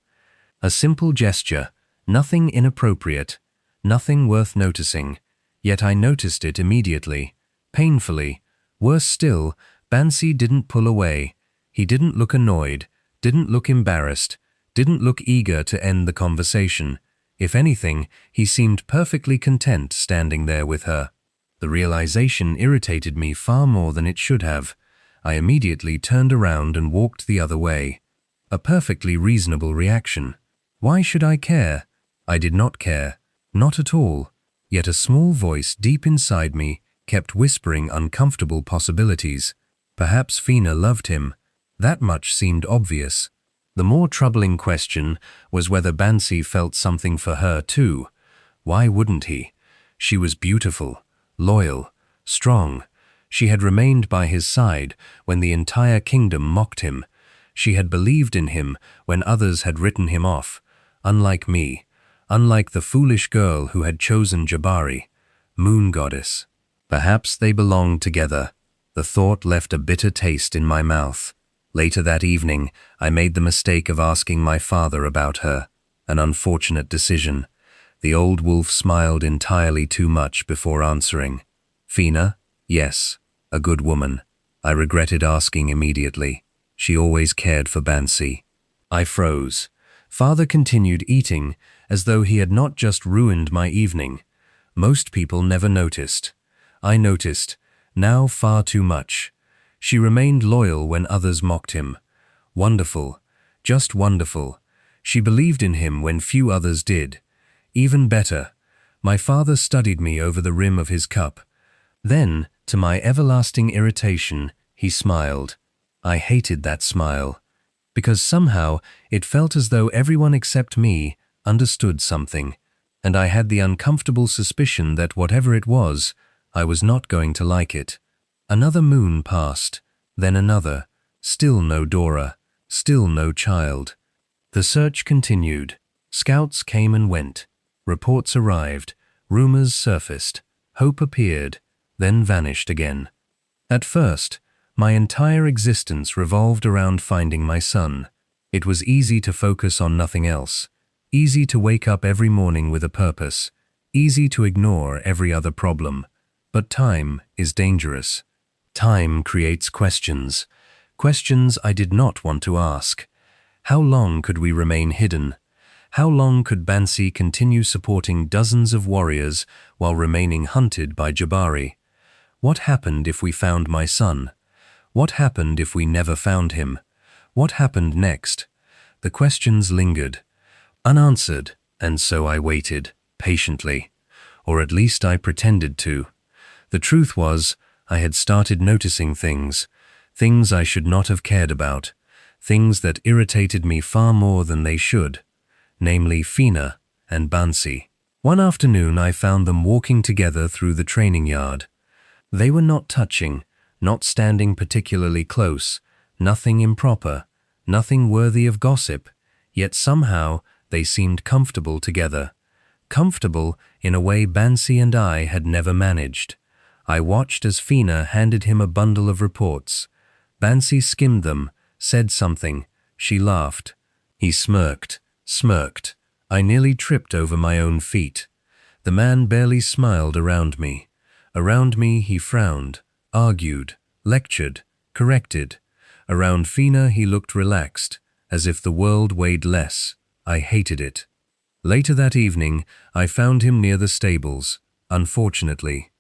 A simple gesture, nothing inappropriate, nothing worth noticing. Yet I noticed it immediately, painfully. Worse still, Bansi didn't pull away. He didn't look annoyed, didn't look embarrassed, didn't look eager to end the conversation. If anything, he seemed perfectly content standing there with her. The realization irritated me far more than it should have. I immediately turned around and walked the other way. A perfectly reasonable reaction. Why should I care? I did not care. Not at all. Yet a small voice deep inside me kept whispering uncomfortable possibilities. Perhaps Fina loved him. That much seemed obvious. The more troubling question was whether Bansi felt something for her too. Why wouldn't he? She was beautiful, loyal, strong. She had remained by his side when the entire kingdom mocked him. She had believed in him when others had written him off. Unlike me, unlike the foolish girl who had chosen Jabari, moon goddess. Perhaps they belonged together. The thought left a bitter taste in my mouth. Later that evening, I made the mistake of asking my father about her. An unfortunate decision. The old wolf smiled entirely too much before answering. Fina? Yes, a good woman. I regretted asking immediately. She always cared for Bansi. I froze. Father continued eating, as though he had not just ruined my evening. Most people never noticed. I noticed, now far too much. She remained loyal when others mocked him. Wonderful, just wonderful. She believed in him when few others did. Even better, my father studied me over the rim of his cup. Then, to my everlasting irritation, he smiled. I hated that smile, because somehow it felt as though everyone except me understood something, and I had the uncomfortable suspicion that whatever it was, I was not going to like it. Another moon passed, then another. Still no Dora, still no child. The search continued. Scouts came and went. Reports arrived. Rumors surfaced, hope appeared, then vanished again. At first, my entire existence revolved around finding my son. It was easy to focus on nothing else, easy to wake up every morning with a purpose, easy to ignore every other problem. But time is dangerous. Time creates questions, questions I did not want to ask. How long could we remain hidden? How long could Bansi continue supporting dozens of warriors while remaining hunted by Jabari? What happened if we found my son? What happened if we never found him? What happened next? The questions lingered, unanswered, and so I waited, patiently. Or at least I pretended to. The truth was, I had started noticing things I should not have cared about, things that irritated me far more than they should, namely Fina and Bansi. One afternoon I found them walking together through the training yard. They were not touching, not standing particularly close, nothing improper, nothing worthy of gossip, yet somehow they seemed comfortable together. Comfortable in a way Bansi and I had never managed. I watched as Fina handed him a bundle of reports. Bansi skimmed them, said something. She laughed. He smirked. I nearly tripped over my own feet. The man barely smiled around me. Around me he frowned, argued, lectured, corrected. Around Fina he looked relaxed, as if the world weighed less. I hated it. Later that evening, I found him near the stables, unfortunately.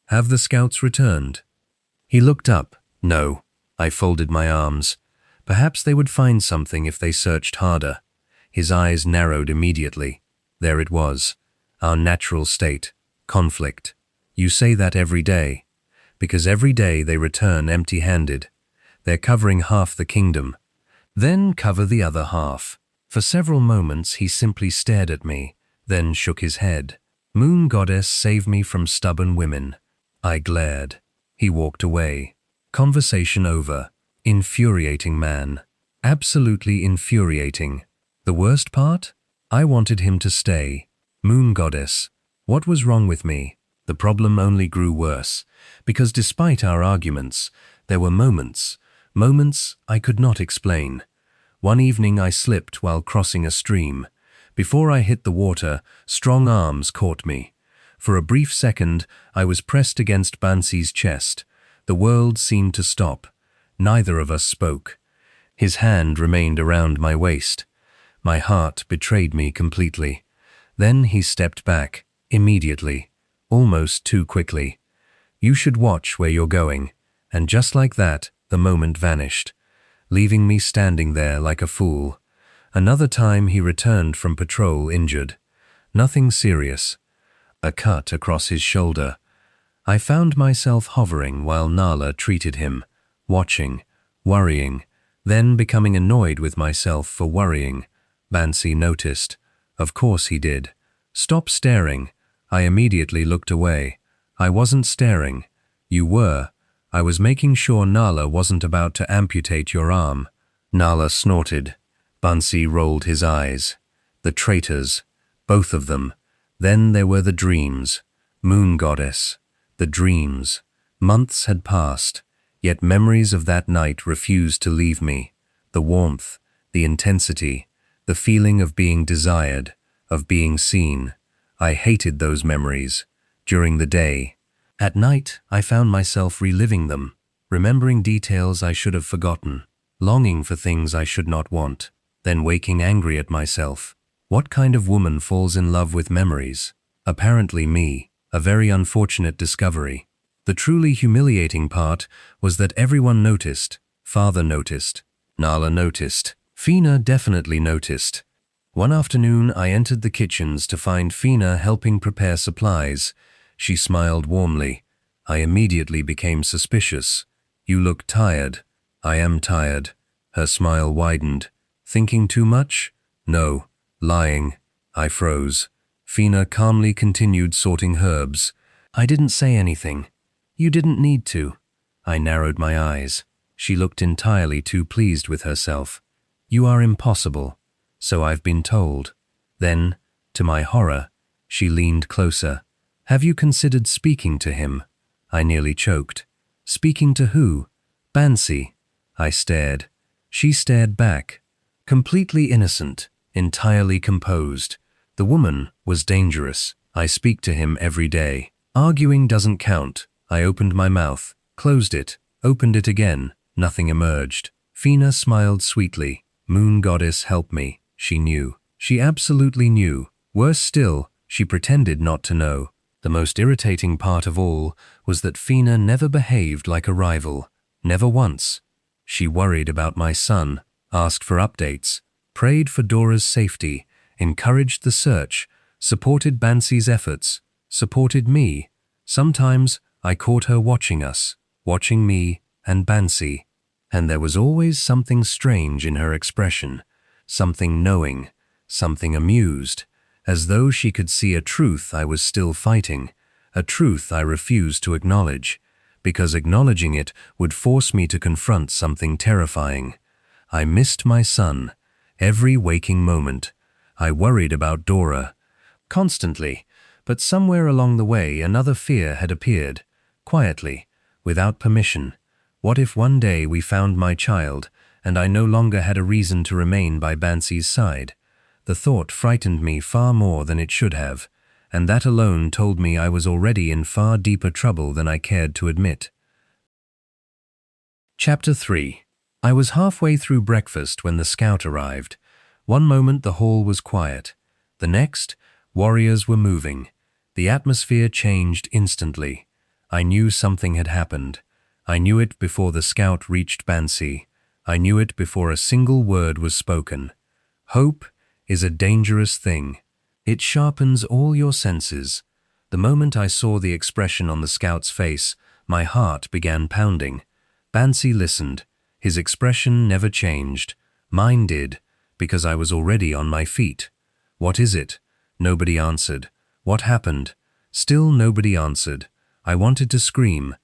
Have the scouts returned? He looked up. No. I folded my arms. Perhaps they would find something if they searched harder. His eyes narrowed immediately. There it was. Our natural state. Conflict. You say that every day. Because every day they return empty-handed. They're covering half the kingdom. Then cover the other half. For several moments he simply stared at me, then shook his head. Moon goddess, save me from stubborn women. I glared. He walked away. Conversation over. Infuriating man. Absolutely infuriating. The worst part? I wanted him to stay. Moon goddess. What was wrong with me? The problem only grew worse, because despite our arguments, there were moments I could not explain. One evening I slipped while crossing a stream. Before I hit the water, strong arms caught me. For a brief second, I was pressed against Bansi's chest. The world seemed to stop. Neither of us spoke. His hand remained around my waist. My heart betrayed me completely. Then he stepped back, immediately, almost too quickly. You should watch where you're going. And just like that, the moment vanished, leaving me standing there like a fool. Another time he returned from patrol injured. Nothing serious. A cut across his shoulder. I found myself hovering while Nala treated him, watching, worrying, then becoming annoyed with myself for worrying. Bansi noticed. Of course he did. Stop staring. I immediately looked away. I wasn't staring. You were. I was making sure Nala wasn't about to amputate your arm. Nala snorted. Bansi rolled his eyes. The traitors. Both of them. Then there were the dreams. Moon goddess. The dreams. Months had passed, yet memories of that night refused to leave me. The warmth, the intensity, the feeling of being desired, of being seen. I hated those memories. During the day. At night, I found myself reliving them, remembering details I should have forgotten, longing for things I should not want, then waking angry at myself. What kind of woman falls in love with memories? Apparently me, a very unfortunate discovery. The truly humiliating part was that everyone noticed. Father noticed. Nala noticed. Fina definitely noticed. One afternoon I entered the kitchens to find Fina helping prepare supplies. She smiled warmly. I immediately became suspicious. You look tired. I am tired. Her smile widened. Thinking too much? No. Lying. I froze. Fina calmly continued sorting herbs. I didn't say anything. You didn't need to. I narrowed my eyes. She looked entirely too pleased with herself. You are impossible. So I've been told. Then, to my horror, she leaned closer. Have you considered speaking to him? I nearly choked. Speaking to who? Bansi. I stared. She stared back. Completely innocent, entirely composed. The woman was dangerous. I speak to him every day. Arguing doesn't count. I opened my mouth, closed it, opened it again. Nothing emerged. Fina smiled sweetly. Moon goddess, help me. She knew. She absolutely knew. Worse still, she pretended not to know. The most irritating part of all was that Fina never behaved like a rival. Never once. She worried about my son, asked for updates, prayed for Dora's safety, encouraged the search, supported Bansi's efforts, supported me. Sometimes I caught her watching us, watching me and Bansi, and there was always something strange in her expression, something knowing, something amused, as though she could see a truth I was still fighting, a truth I refused to acknowledge, because acknowledging it would force me to confront something terrifying. I missed my son, every waking moment. I worried about Dora, constantly, but somewhere along the way another fear had appeared, quietly, without permission. What if one day we found my child, and I no longer had a reason to remain by Bansi's side? The thought frightened me far more than it should have, and that alone told me I was already in far deeper trouble than I cared to admit. Chapter 3. I was halfway through breakfast when the scout arrived. One moment the hall was quiet. The next, warriors were moving. The atmosphere changed instantly. I knew something had happened. I knew it before the scout reached Bansi. I knew it before a single word was spoken. Hope is a dangerous thing. It sharpens all your senses. The moment I saw the expression on the scout's face, my heart began pounding. Bansi listened. His expression never changed. Mine did, because I was already on my feet. What is it? Nobody answered. What happened? Still nobody answered. I wanted to scream.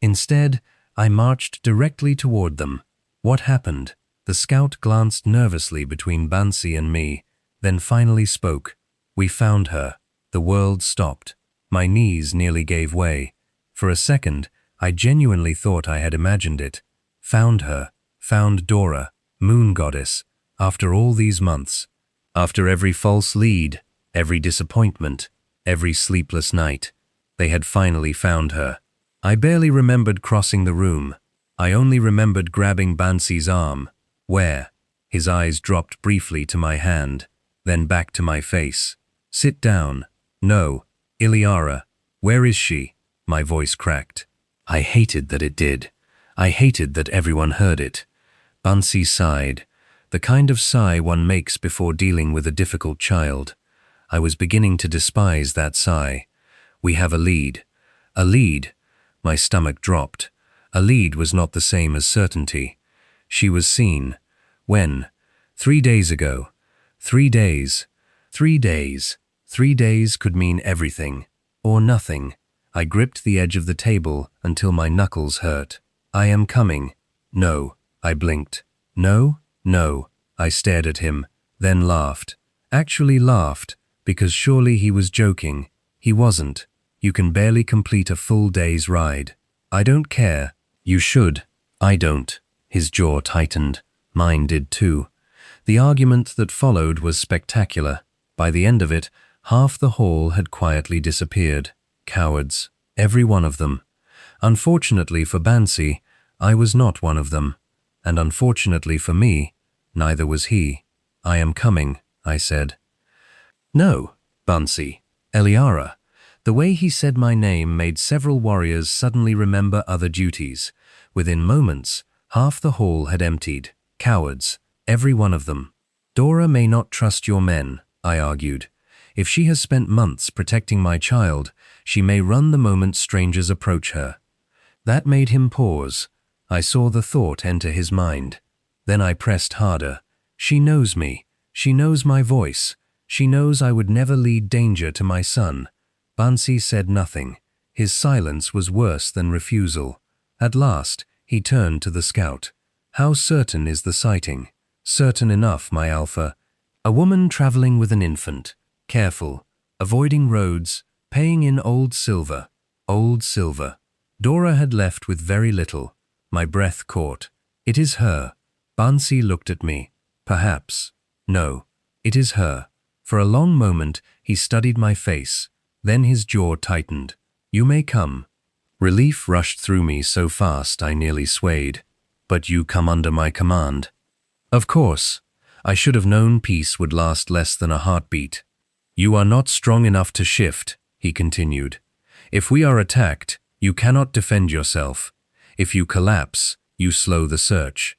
Instead, I marched directly toward them. What happened? The scout glanced nervously between Bansi and me, then finally spoke. We found her. The world stopped. My knees nearly gave way. For a second, I genuinely thought I had imagined it. Found her. Found Dora, moon goddess, after all these months. After every false lead, every disappointment, every sleepless night. They had finally found her. I barely remembered crossing the room. I only remembered grabbing Bansi's arm. Where? His eyes dropped briefly to my hand, then back to my face. Sit down. No. Eliara. Where is she? My voice cracked. I hated that it did. I hated that everyone heard it. Bansi sighed, the kind of sigh one makes before dealing with a difficult child. I was beginning to despise that sigh. We have a lead. A lead. My stomach dropped. A lead was not the same as certainty. She was seen. When? 3 days ago. 3 days. 3 days. 3 days could mean everything. Or nothing. I gripped the edge of the table until my knuckles hurt. I am coming. No. I blinked. No, no. I stared at him, then laughed. Actually laughed, because surely he was joking. He wasn't. You can barely complete a full day's ride. I don't care. You should. I don't. His jaw tightened. Mine did too. The argument that followed was spectacular. By the end of it, half the hall had quietly disappeared. Cowards. Every one of them. Unfortunately for Bansi, I was not one of them. And unfortunately for me, neither was he. I am coming, I said. No, Bansi. Eliara. The way he said my name made several warriors suddenly remember other duties. Within moments, half the hall had emptied. Cowards. Every one of them. Dora may not trust your men, I argued. If she has spent months protecting my child, she may run the moment strangers approach her. That made him pause. I saw the thought enter his mind. Then I pressed harder. She knows me. She knows my voice. She knows I would never lead danger to my son. Bansi said nothing. His silence was worse than refusal. At last, he turned to the scout. How certain is the sighting? Certain enough, my alpha. A woman traveling with an infant. Careful. Avoiding roads. Paying in old silver. Old silver. Dora had left with very little. My breath caught. It is her. Bansi looked at me. Perhaps. No. It is her. For a long moment, he studied my face. Then his jaw tightened. You may come. Relief rushed through me so fast I nearly swayed. But you come under my command. Of course. I should have known peace would last less than a heartbeat. You are not strong enough to shift, he continued. If we are attacked, you cannot defend yourself. If you collapse, you slow the search.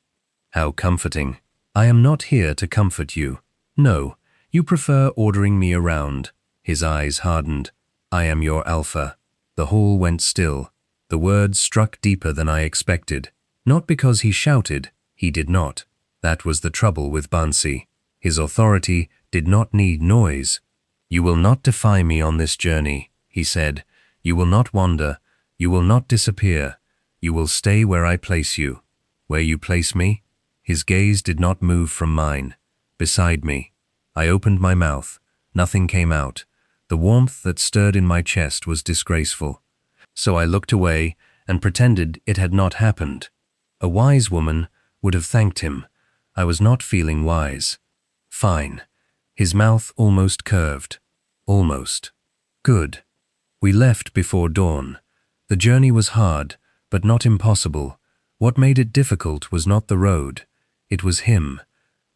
How comforting. I am not here to comfort you. No, you prefer ordering me around. His eyes hardened. I am your alpha. The hall went still. The words struck deeper than I expected. Not because he shouted. He did not. That was the trouble with Bansi. His authority did not need noise. You will not defy me on this journey, he said. You will not wander. You will not disappear. You will stay where I place you. Where you place me? His gaze did not move from mine. Beside me. I opened my mouth. Nothing came out. The warmth that stirred in my chest was disgraceful. So I looked away and pretended it had not happened. A wise woman would have thanked him. I was not feeling wise. Fine. His mouth almost curved. Almost. Good. We left before dawn. The journey was hard, but not impossible. What made it difficult was not the road. It was him.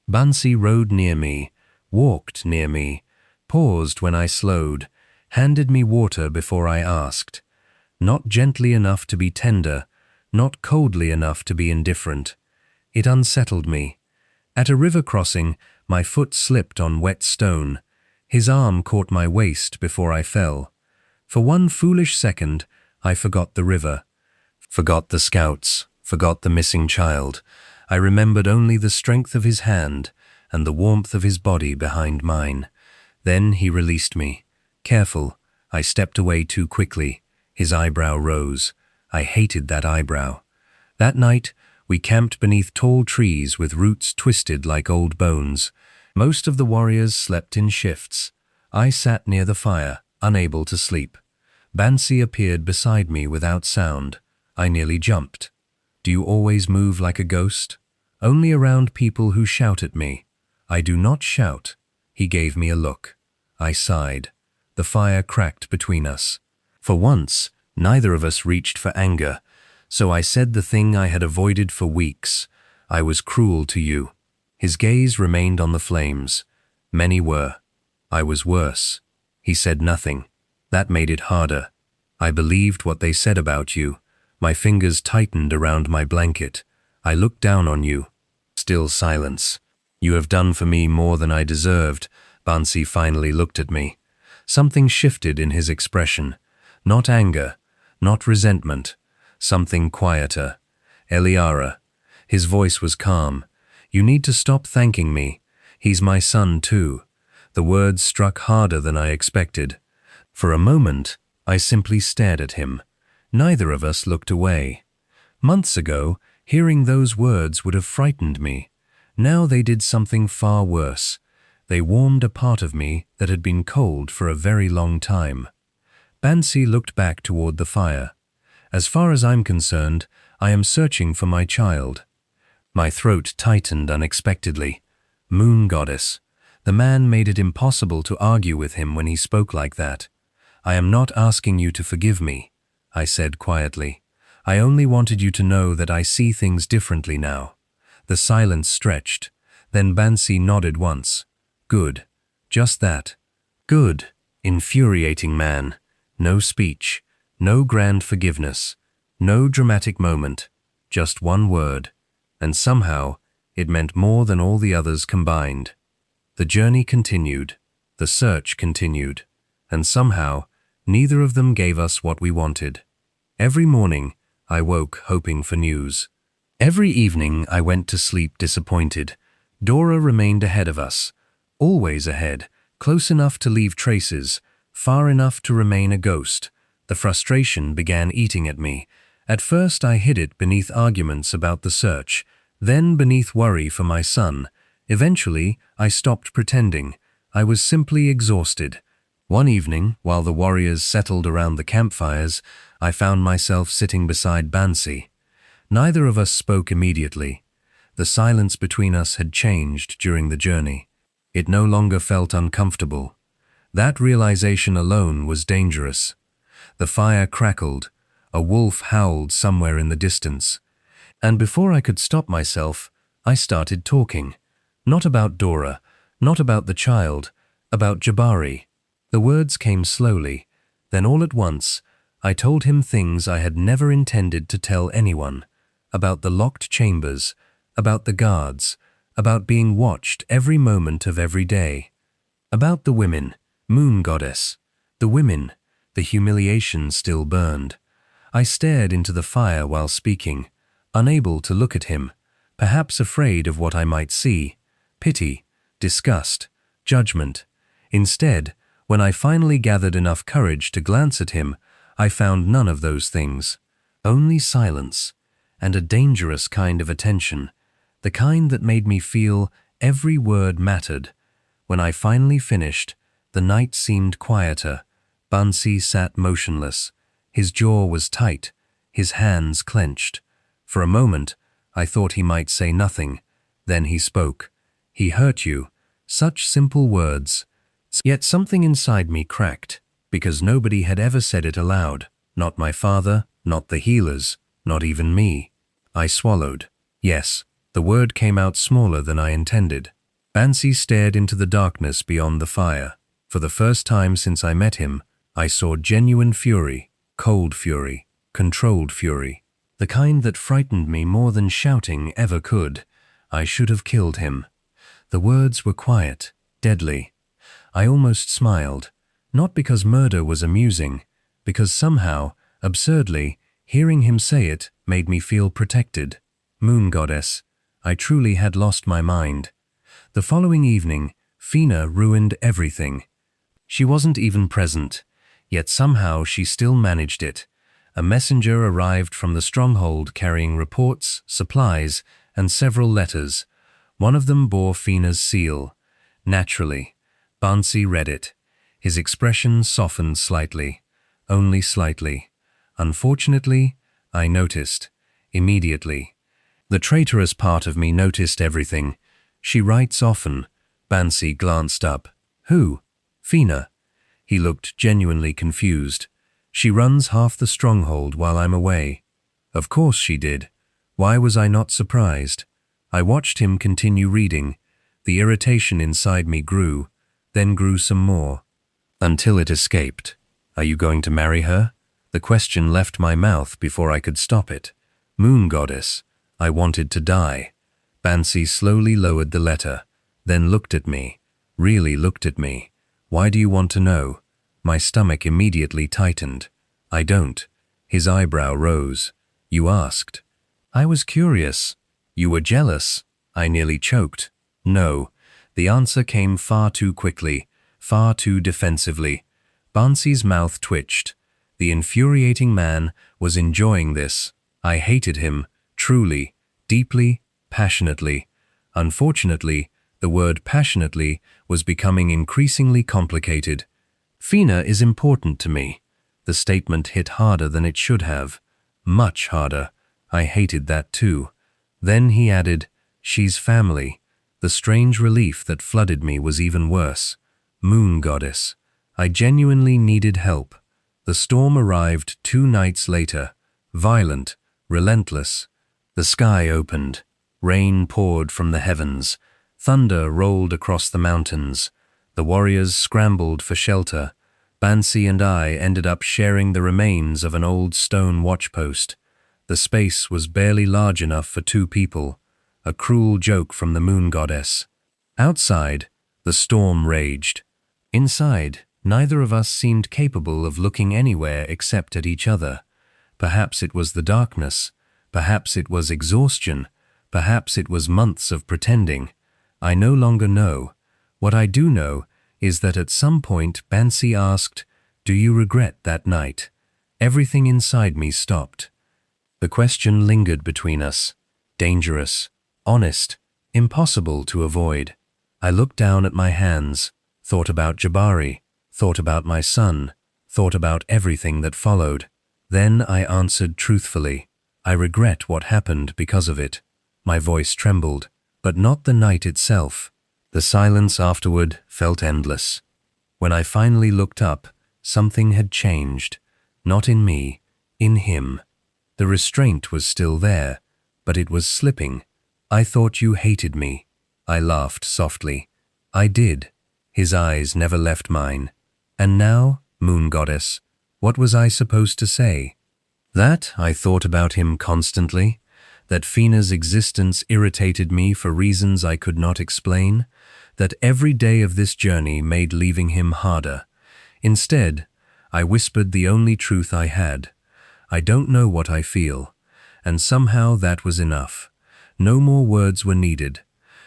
Bansi rode near me, walked near me, paused when I slowed, handed me water before I asked. Not gently enough to be tender, not coldly enough to be indifferent. It unsettled me. At a river crossing, my foot slipped on wet stone. His arm caught my waist before I fell. For one foolish second, I forgot the river. Forgot the scouts, forgot the missing child. I remembered only the strength of his hand and the warmth of his body behind mine. Then he released me. Careful, I stepped away too quickly. His eyebrow rose. I hated that eyebrow. That night, we camped beneath tall trees with roots twisted like old bones. Most of the warriors slept in shifts. I sat near the fire, unable to sleep. Bansi appeared beside me without sound. I nearly jumped. Do you always move like a ghost? Only around people who shout at me. I do not shout. He gave me a look. I sighed. The fire cracked between us. For once, neither of us reached for anger. So I said the thing I had avoided for weeks. I was cruel to you. His gaze remained on the flames. Many were. I was worse. He said nothing. That made it harder. I believed what they said about you. My fingers tightened around my blanket. I looked down on you. Still silence. You have done for me more than I deserved. Bansi finally looked at me. Something shifted in his expression. Not anger, not resentment. Something quieter. Eliara. His voice was calm. You need to stop thanking me. He's my son too. The words struck harder than I expected. For a moment, I simply stared at him. Neither of us looked away. Months ago, hearing those words would have frightened me. Now they did something far worse. They warmed a part of me that had been cold for a very long time. Bansi looked back toward the fire. As far as I'm concerned, I am searching for my child. My throat tightened unexpectedly. Moon goddess. The man made it impossible to argue with him when he spoke like that. I am not asking you to forgive me, I said quietly. I only wanted you to know that I see things differently now. The silence stretched. Then Bansi nodded once. Good. Just that. Good. Infuriating man. No speech. No grand forgiveness. No dramatic moment. Just one word. And somehow, it meant more than all the others combined. The journey continued. The search continued. And somehow, neither of them gave us what we wanted. Every morning, I woke hoping for news. Every evening, I went to sleep disappointed. Dora remained ahead of us. Always ahead, close enough to leave traces, far enough to remain a ghost. The frustration began eating at me. At first I hid it beneath arguments about the search, then beneath worry for my son. Eventually, I stopped pretending. I was simply exhausted. One evening, while the warriors settled around the campfires, I found myself sitting beside Bansi. Neither of us spoke immediately. The silence between us had changed during the journey. It no longer felt uncomfortable. That realization alone was dangerous. The fire crackled. A wolf howled somewhere in the distance. And before I could stop myself, I started talking. Not about Dora, not about the child, about Jabari. The words came slowly. Then all at once, I told him things I had never intended to tell anyone. About the locked chambers, about the guards, about being watched every moment of every day. About the women, moon goddess. The women, the humiliation still burned. I stared into the fire while speaking, unable to look at him, perhaps afraid of what I might see. Pity, disgust, judgment. Instead, when I finally gathered enough courage to glance at him, I found none of those things. Only silence, and a dangerous kind of attention, the kind that made me feel every word mattered. When I finally finished, the night seemed quieter. Bansi sat motionless. His jaw was tight, his hands clenched. For a moment, I thought he might say nothing. Then he spoke. "He hurt you." Such simple words. Yet something inside me cracked, because nobody had ever said it aloud. Not my father, not the healers, not even me. I swallowed. Yes, the word came out smaller than I intended. Bansi stared into the darkness beyond the fire. For the first time since I met him, I saw genuine fury, cold fury, controlled fury. The kind that frightened me more than shouting ever could. I should have killed him. The words were quiet, deadly. I almost smiled, not because murder was amusing, because somehow, absurdly, hearing him say it made me feel protected. Moon goddess, I truly had lost my mind. The following evening, Fina ruined everything. She wasn't even present, yet somehow she still managed it. A messenger arrived from the stronghold carrying reports, supplies, and several letters. One of them bore Fina's seal. Naturally, Bansi read it. His expression softened slightly, only slightly. Unfortunately, I noticed, immediately. The traitorous part of me noticed everything. She writes often. Bansi glanced up. Who? Fina. He looked genuinely confused. She runs half the stronghold while I'm away. Of course she did. Why was I not surprised? I watched him continue reading. The irritation inside me grew, then grew some more, until it escaped. Are you going to marry her? The question left my mouth before I could stop it. Moon goddess, I wanted to die. Bansi slowly lowered the letter, then looked at me, really looked at me. Why do you want to know? My stomach immediately tightened. I don't. His eyebrow rose. You asked. I was curious. You were jealous. I nearly choked. No. The answer came far too quickly, far too defensively. Bansi's mouth twitched. The infuriating man was enjoying this. I hated him, truly, deeply, passionately. Unfortunately, the word passionately was becoming increasingly complicated. Fina is important to me. The statement hit harder than it should have. Much harder. I hated that too. Then he added, she's family. The strange relief that flooded me was even worse. Moon goddess. I genuinely needed help. The storm arrived 2 nights later. Violent, relentless. The sky opened. Rain poured from the heavens. Thunder rolled across the mountains. The warriors scrambled for shelter. Bansi and I ended up sharing the remains of an old stone watchpost. The space was barely large enough for 2 people. A cruel joke from the moon goddess. Outside, the storm raged. Inside, neither of us seemed capable of looking anywhere except at each other. Perhaps it was the darkness. Perhaps it was exhaustion. Perhaps it was months of pretending. I no longer know. What I do know is that at some point Bansi asked, "Do you regret that night?" Everything inside me stopped. The question lingered between us. Dangerous, honest, impossible to avoid. I looked down at my hands, thought about Jabari, thought about my son, thought about everything that followed. Then I answered truthfully. I regret what happened because of it. My voice trembled, but not the night itself. The silence afterward felt endless. When I finally looked up, something had changed. Not in me, in him. The restraint was still there, but it was slipping. I thought you hated me. I laughed softly. I did. His eyes never left mine. And now, moon goddess, what was I supposed to say? That I thought about him constantly, that Fina's existence irritated me for reasons I could not explain, that every day of this journey made leaving him harder. Instead, I whispered the only truth I had. I don't know what I feel, and somehow that was enough. No more words were needed.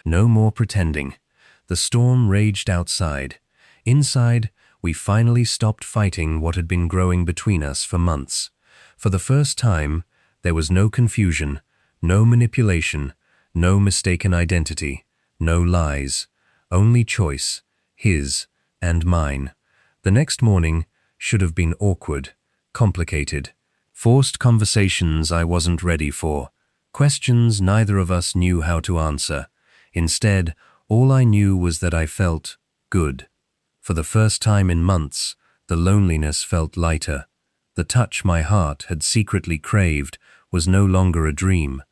No more pretending. The storm raged outside. Inside, we finally stopped fighting what had been growing between us for months. For the first time, there was no confusion, no manipulation, no mistaken identity, no lies, only choice, his and mine. The next morning should have been awkward, complicated, forced conversations I wasn't ready for, questions neither of us knew how to answer. Instead, all I knew was that I felt good. For the first time in months, the loneliness felt lighter. The touch my heart had secretly craved was no longer a dream.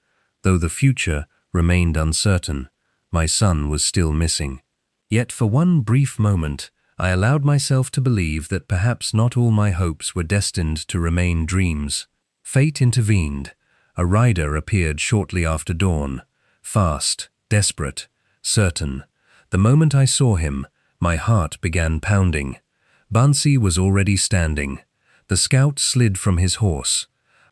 Though the future remained uncertain, my son was still missing. Yet for one brief moment, I allowed myself to believe that perhaps not all my hopes were destined to remain dreams. Fate intervened. A rider appeared shortly after dawn, fast, desperate, certain. The moment I saw him, my heart began pounding. Bansi was already standing. The scout slid from his horse.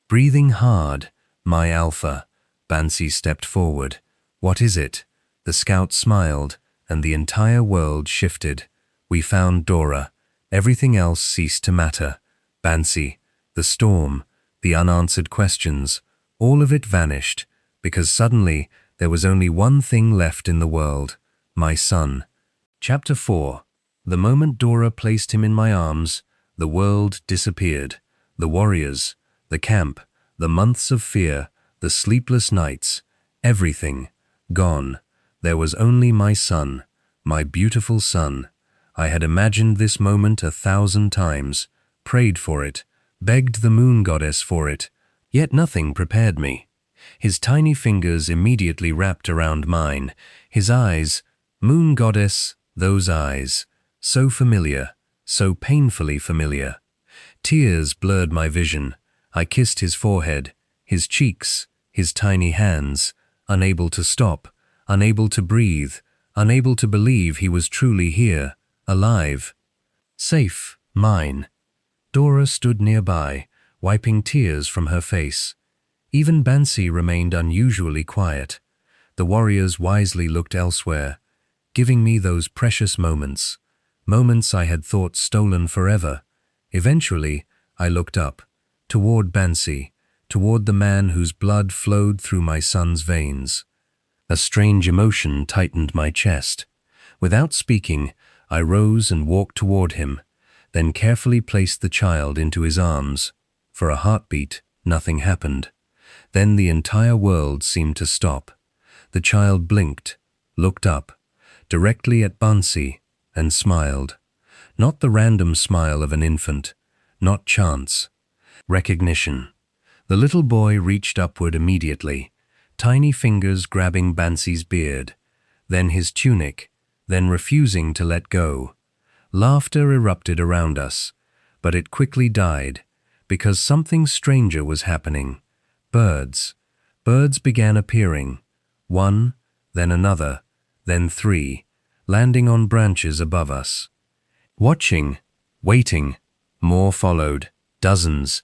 Breathing hard, my alpha. Bansi stepped forward. What is it? The scout smiled, and the entire world shifted. We found Dora. Everything else ceased to matter. Bansi, the storm, the unanswered questions, all of it vanished, because suddenly there was only one thing left in the world, my son. Chapter 4. The moment Dora placed him in my arms, the world disappeared. The warriors, the camp, the months of fear, the sleepless nights, everything, gone. There was only my son, my beautiful son. I had imagined this moment 1,000 times, prayed for it, begged the moon goddess for it, yet nothing prepared me. His tiny fingers immediately wrapped around mine. His eyes, moon goddess, those eyes, so familiar, so painfully familiar. Tears blurred my vision. I kissed his forehead, his cheeks, his tiny hands, unable to stop, unable to breathe, unable to believe he was truly here, alive. Safe, mine. Dora stood nearby, wiping tears from her face. Even Bansi remained unusually quiet. The warriors wisely looked elsewhere, giving me those precious moments, moments I had thought stolen forever. Eventually, I looked up, toward Bansi, toward the man whose blood flowed through my son's veins. A strange emotion tightened my chest. Without speaking, I rose and walked toward him, then carefully placed the child into his arms. For a heartbeat, nothing happened. Then the entire world seemed to stop. The child blinked, looked up, directly at Bansi, and smiled. Not the random smile of an infant, not chance. Recognition. The little boy reached upward immediately, tiny fingers grabbing Bansi's beard, then his tunic, then refusing to let go. Laughter erupted around us, but it quickly died, because something stranger was happening. Birds. Birds began appearing. One, then another, then three, landing on branches above us. Watching, waiting, more followed, dozens.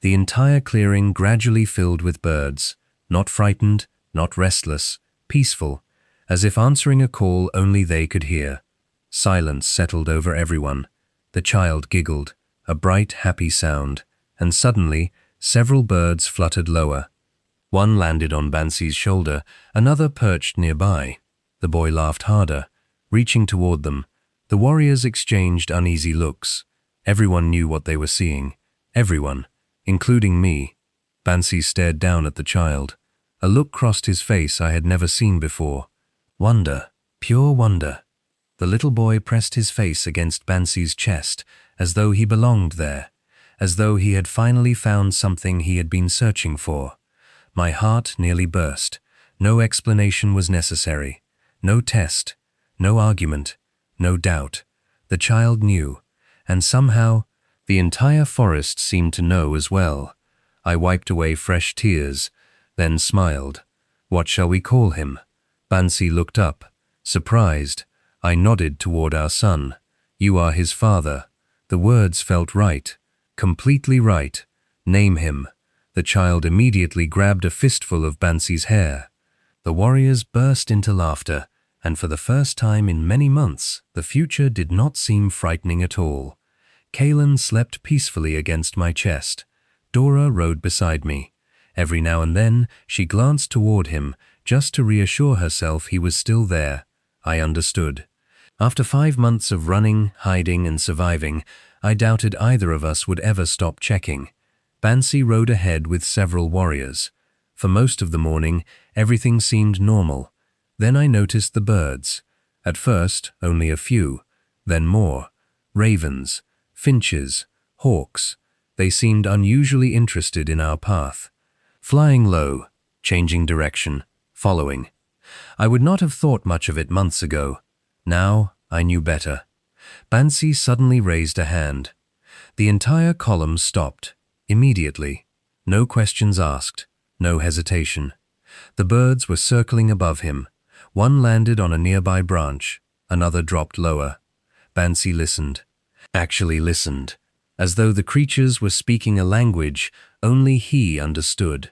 The entire clearing gradually filled with birds, not frightened, not restless, peaceful, as if answering a call only they could hear. Silence settled over everyone. The child giggled, a bright, happy sound, and suddenly several birds fluttered lower. One landed on Bansi's shoulder, another perched nearby. The boy laughed harder, reaching toward them. The warriors exchanged uneasy looks. Everyone knew what they were seeing. Everyone, including me. Bansi stared down at the child. A look crossed his face I had never seen before. Wonder, pure wonder. The little boy pressed his face against Bansi's chest, as though he belonged there, as though he had finally found something he had been searching for. My heart nearly burst. No explanation was necessary. No test. No argument. No doubt. The child knew, and somehow, the entire forest seemed to know as well. I wiped away fresh tears, then smiled. What shall we call him? Bansi looked up, surprised. I nodded toward our son. You are his father. The words felt right. Completely right. Name him. The child immediately grabbed a fistful of Bansi's hair. The warriors burst into laughter, and for the first time in many months, the future did not seem frightening at all. Kaylin slept peacefully against my chest. Dora rode beside me. Every now and then, she glanced toward him, just to reassure herself he was still there. I understood. After 5 months of running, hiding, and surviving, I doubted either of us would ever stop checking. Bansi rode ahead with several warriors. For most of the morning, everything seemed normal. Then I noticed the birds. At first, only a few, then more. Ravens, finches, hawks. They seemed unusually interested in our path. Flying low, changing direction, following. I would not have thought much of it months ago. Now, I knew better. Bansi suddenly raised a hand. The entire column stopped, immediately. No questions asked, no hesitation. The birds were circling above him. One landed on a nearby branch, another dropped lower. Bansi listened. Actually listened, as though the creatures were speaking a language only he understood.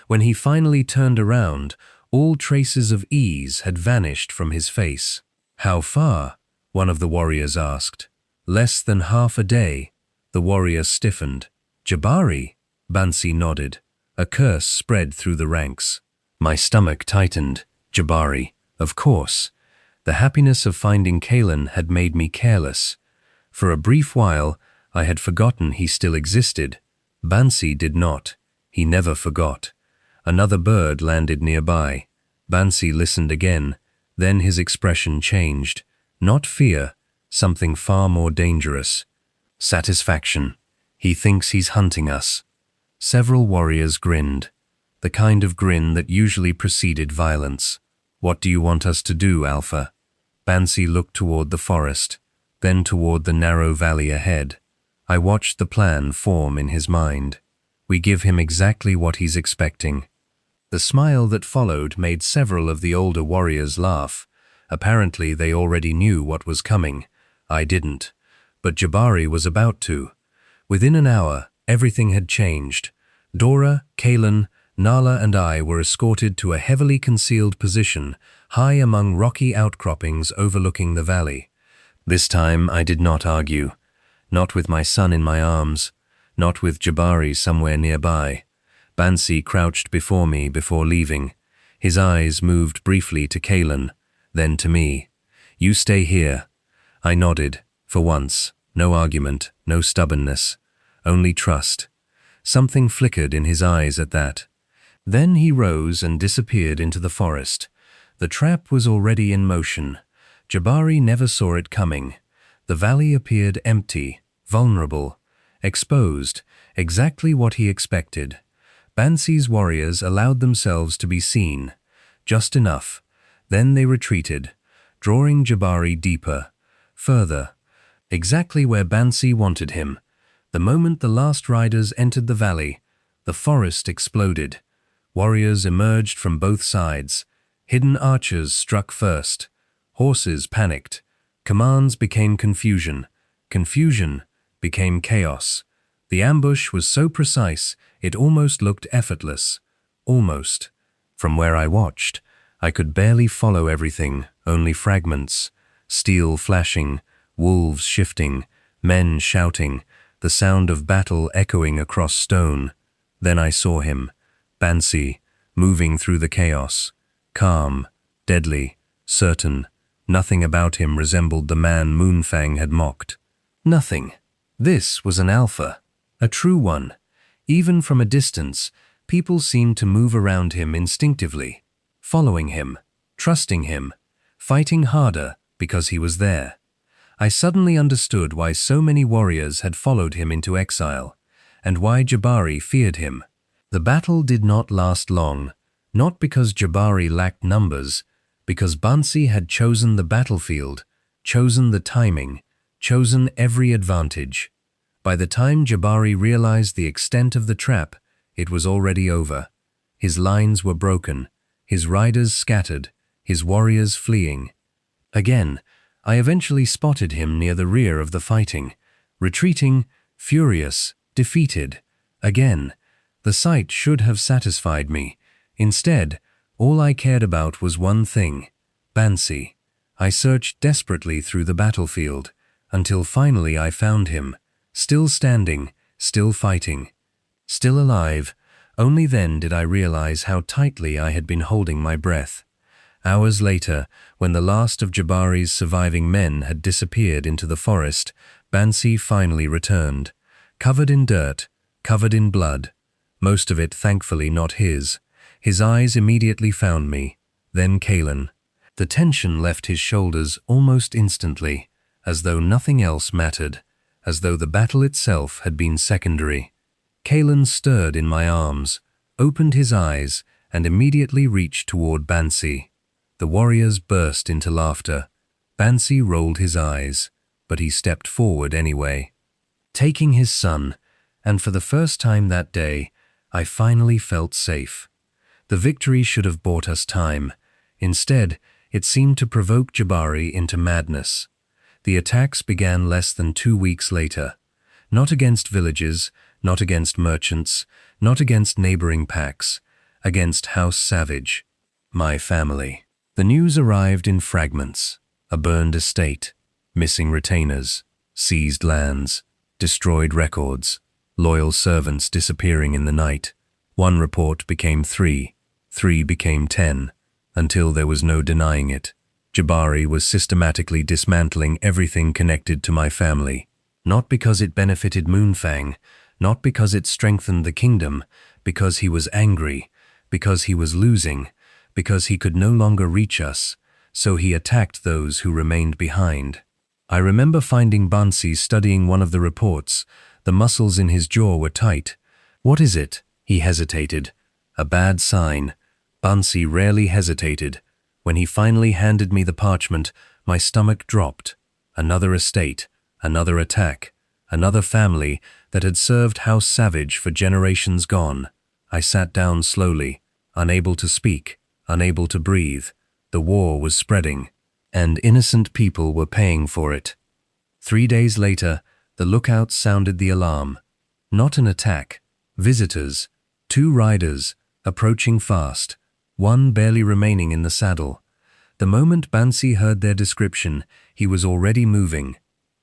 When he finally turned around, all traces of ease had vanished from his face. How far? One of the warriors asked. Less than half a day. The warrior stiffened. Jabari? Bansi nodded. A curse spread through the ranks. My stomach tightened. Jabari, of course. The happiness of finding Kaylin had made me careless. For a brief while, I had forgotten he still existed. Bansi did not. He never forgot. Another bird landed nearby. Bansi listened again. Then his expression changed. Not fear, something far more dangerous. Satisfaction. He thinks he's hunting us. Several warriors grinned. The kind of grin that usually preceded violence. What do you want us to do, Alpha? Bansi looked toward the forest, then toward the narrow valley ahead. I watched the plan form in his mind. We give him exactly what he's expecting. The smile that followed made several of the older warriors laugh. Apparently they already knew what was coming. I didn't. But Jabari was about to. Within an hour, everything had changed. Dora, Kaylin, Nala and I were escorted to a heavily concealed position, high among rocky outcroppings overlooking the valley. This time I did not argue. Not with my son in my arms. Not with Jabari somewhere nearby. Bansi crouched before me before leaving. His eyes moved briefly to Kaylin, then to me. You stay here. I nodded. For once, no argument, no stubbornness. Only trust. Something flickered in his eyes at that. Then he rose and disappeared into the forest. The trap was already in motion. Jabari never saw it coming. The valley appeared empty, vulnerable, exposed, exactly what he expected. Bansi's warriors allowed themselves to be seen, just enough. Then they retreated, drawing Jabari deeper, further, exactly where Bansi wanted him. The moment the last riders entered the valley, the forest exploded. Warriors emerged from both sides. Hidden archers struck first. Horses panicked. Commands became confusion. Confusion became chaos. The ambush was so precise, it almost looked effortless. Almost. From where I watched, I could barely follow everything, only fragments. Steel flashing, wolves shifting, men shouting, the sound of battle echoing across stone. Then I saw him, Bansi, moving through the chaos. Calm, deadly, certain, Nothing about him resembled the man Moonfang had mocked. Nothing. This was an alpha, a true one. Even from a distance, people seemed to move around him instinctively, following him, trusting him, fighting harder because he was there. I suddenly understood why so many warriors had followed him into exile, and why Jabari feared him. The battle did not last long, not because Jabari lacked numbers, because Bansi had chosen the battlefield, chosen the timing, chosen every advantage. By the time Jabari realized the extent of the trap, it was already over. His lines were broken, his riders scattered, his warriors fleeing. Again, I eventually spotted him near the rear of the fighting, retreating, furious, defeated. Again, the sight should have satisfied me. Instead, all I cared about was one thing: Bansi. I searched desperately through the battlefield, until finally I found him, still standing, still fighting, still alive. Only then did I realize how tightly I had been holding my breath. Hours later, when the last of Jabari's surviving men had disappeared into the forest, Bansi finally returned, covered in dirt, covered in blood, most of it thankfully not his. His eyes immediately found me, then Kalen. The tension left his shoulders almost instantly, as though nothing else mattered, as though the battle itself had been secondary. Kalen stirred in my arms, opened his eyes, and immediately reached toward Bansi. The warriors burst into laughter. Bansi rolled his eyes, but he stepped forward anyway, taking his son, and for the first time that day, I finally felt safe. The victory should have bought us time. Instead, it seemed to provoke Jabari into madness. The attacks began less than 2 weeks later. Not against villages, not against merchants, not against neighboring packs, against House Savage, my family. The news arrived in fragments: a burned estate, missing retainers, seized lands, destroyed records, loyal servants disappearing in the night. One report became 3, 3 became 10, until there was no denying it. Jabari was systematically dismantling everything connected to my family, not because it benefited Moonfang, not because it strengthened the kingdom, because he was angry, because he was losing, because he could no longer reach us, so he attacked those who remained behind. I remember finding Bansi studying one of the reports. The muscles in his jaw were tight. "What is it?" He hesitated. A bad sign. Bansi rarely hesitated. When he finally handed me the parchment, my stomach dropped. Another estate, another attack, another family that had served House Savage for generations gone. I sat down slowly, unable to speak, unable to breathe. The war was spreading, and innocent people were paying for it. 3 days later, the lookouts sounded the alarm. Not an attack. Visitors. 2 riders, approaching fast, one barely remaining in the saddle. The moment Bansi heard their description, he was already moving.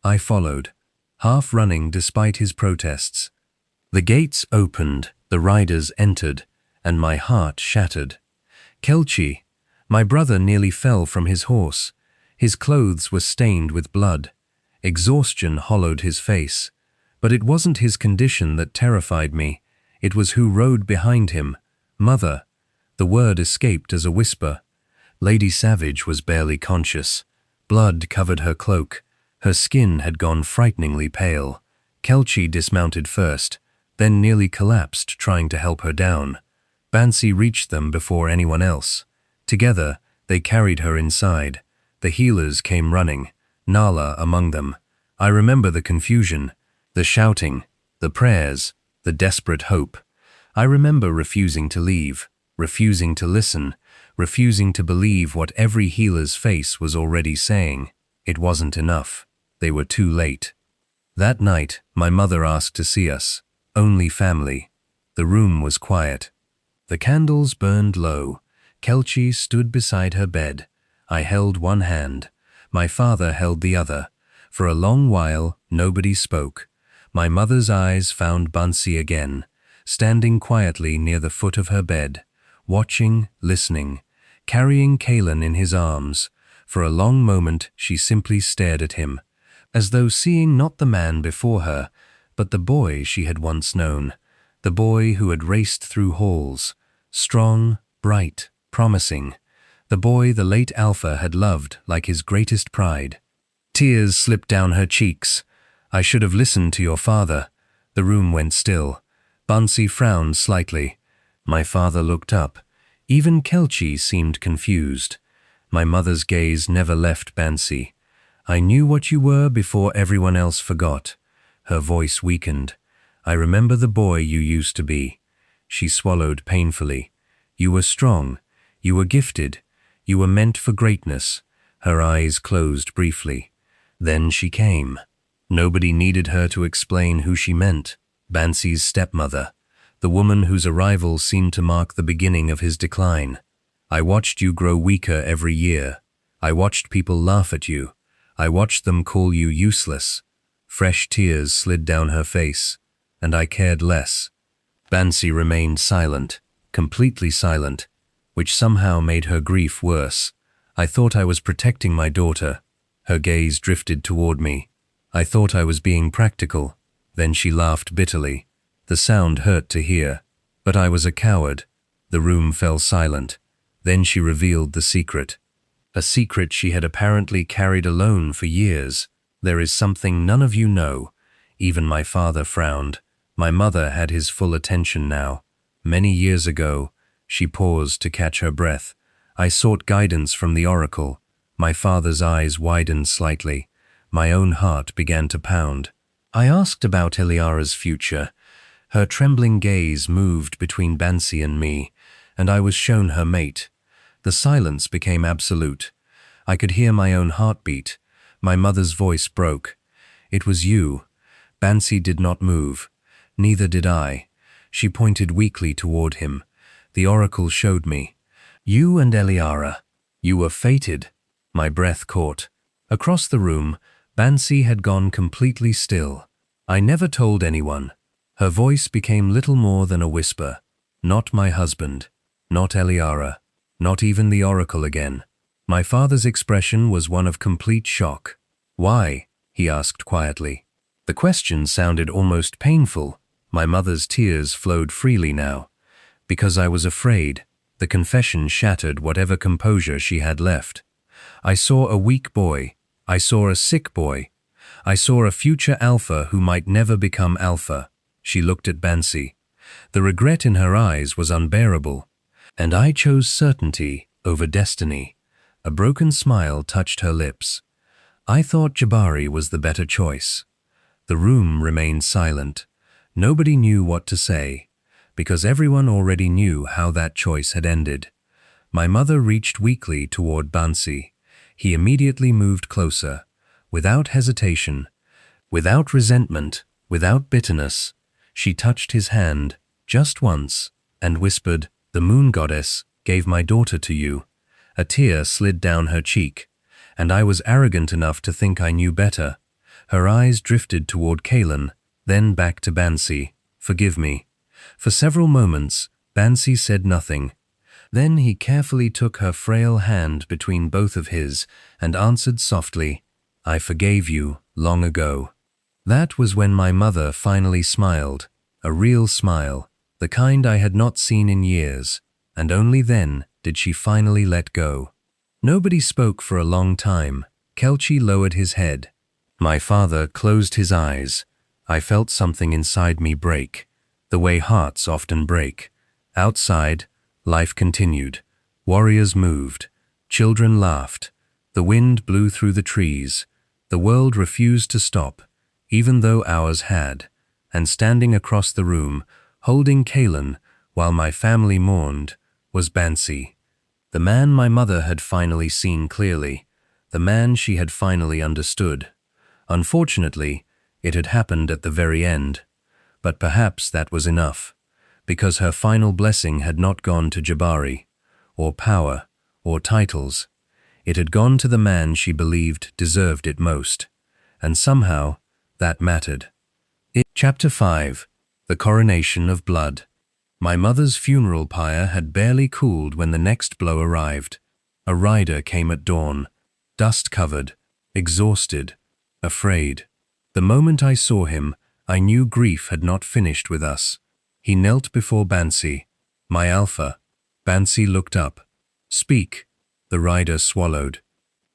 I followed, half running despite his protests. The gates opened, the riders entered, and my heart shattered. Kelchi, my brother, nearly fell from his horse. His clothes were stained with blood. Exhaustion hollowed his face. But it wasn't his condition that terrified me. It was who rode behind him. Mother. The word escaped as a whisper. Lady Savage was barely conscious. Blood covered her cloak. Her skin had gone frighteningly pale. Kelchi dismounted first, then nearly collapsed trying to help her down. Bansi reached them before anyone else. Together, they carried her inside. The healers came running, Nala among them. I remember the confusion, the shouting, the prayers, the desperate hope. I remember refusing to leave, refusing to listen, refusing to believe what every healer's face was already saying. It wasn't enough. They were too late. That night, my mother asked to see us. Only family. The room was quiet. The candles burned low. Kelchi stood beside her bed. I held one hand. My father held the other. For a long while, nobody spoke. My mother's eyes found Bansi again, standing quietly near the foot of her bed, watching, listening, carrying Kalen in his arms, For a long moment she simply stared at him, as though seeing not the man before her, but the boy she had once known, the boy who had raced through halls, strong, bright, promising, the boy the late Alpha had loved like his greatest pride. Tears slipped down her cheeks. "I should have listened to your father." The room went still. Bansi frowned slightly. My father looked up. Even Kelchi seemed confused. My mother's gaze never left Bansi. "I knew what you were before everyone else forgot." Her voice weakened. "I remember the boy you used to be." She swallowed painfully. "You were strong. You were gifted. You were meant for greatness." Her eyes closed briefly. Then she came. Nobody needed her to explain who she meant. Bansi's stepmother, the woman whose arrival seemed to mark the beginning of his decline. "I watched you grow weaker every year. I watched people laugh at you. I watched them call you useless." Fresh tears slid down her face, and I cared less. Bansi remained silent, completely silent, which somehow made her grief worse. I thought I was protecting my daughter. Her gaze drifted toward me. I thought I was being practical. Then she laughed bitterly. The sound hurt to hear, but I was a coward. The room fell silent. Then she revealed the secret. A secret she had apparently carried alone for years. "There is something none of you know." Even my father frowned. My mother had his full attention now. Many years ago, she paused to catch her breath. I sought guidance from the oracle. My father's eyes widened slightly. My own heart began to pound. I asked about Eliara's future. Her trembling gaze moved between Bansi and me, and I was shown her mate. The silence became absolute. I could hear my own heartbeat. My mother's voice broke. "It was you." Bansi did not move. Neither did I. She pointed weakly toward him. The oracle showed me. "You and Eliara. You were fated." My breath caught. Across the room, Bansi had gone completely still. "I never told anyone." Her voice became little more than a whisper. "Not my husband. Not Eliara. Not even the oracle again." My father's expression was one of complete shock. "Why?" he asked quietly. The question sounded almost painful. My mother's tears flowed freely now. "Because I was afraid." The confession shattered whatever composure she had left. "I saw a weak boy. I saw a sick boy. I saw a future Alpha who might never become Alpha." She looked at Bansi. The regret in her eyes was unbearable. "And I chose certainty over destiny." A broken smile touched her lips. "I thought Jabari was the better choice." The room remained silent. Nobody knew what to say, because everyone already knew how that choice had ended. My mother reached weakly toward Bansi. He immediately moved closer, without hesitation, without resentment, without bitterness. She touched his hand, just once, and whispered, "The moon goddess gave my daughter to you." A tear slid down her cheek, and I was arrogant enough to think I knew better. Her eyes drifted toward Kalen, then back to Bansi. "Forgive me." For several moments, Bansi said nothing. Then he carefully took her frail hand between both of his and answered softly, "I forgave you long ago." That was when my mother finally smiled, a real smile, the kind I had not seen in years, and only then did she finally let go. Nobody spoke for a long time. Kelchi lowered his head. My father closed his eyes. I felt something inside me break, the way hearts often break. Outside, life continued. Warriors moved. Children laughed. The wind blew through the trees. The world refused to stop, even though ours had. And standing across the room, holding Kalen, while my family mourned, was Bansi. The man my mother had finally seen clearly. The man she had finally understood. Unfortunately, it had happened at the very end. But perhaps that was enough, because her final blessing had not gone to Jabari, or power, or titles. It had gone to the man she believed deserved it most. And somehow, that mattered. Chapter 5. The Coronation of Blood. My mother's funeral pyre had barely cooled when the next blow arrived. A rider came at dawn. dust-covered, exhausted, afraid. The moment I saw him, I knew grief had not finished with us. He knelt before Bansi. "My Alpha." Bansi looked up. "Speak." The rider swallowed.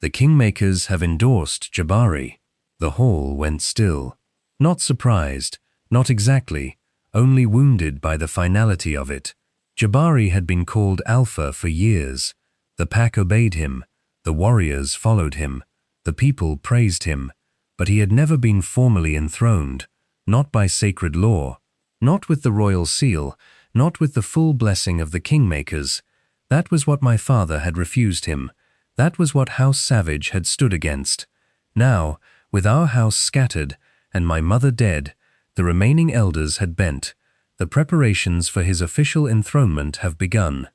"The Kingmakers have endorsed Jabari." The hall went still. Not surprised, not exactly, only wounded by the finality of it. Jabari had been called Alpha for years. The pack obeyed him, the warriors followed him, the people praised him, but he had never been formally enthroned, not by sacred law, not with the royal seal, not with the full blessing of the Kingmakers. That was what my father had refused him. That was what House Savage had stood against. Now, with our house scattered and my mother dead, the remaining elders had bent. The preparations for his official enthronement have begun.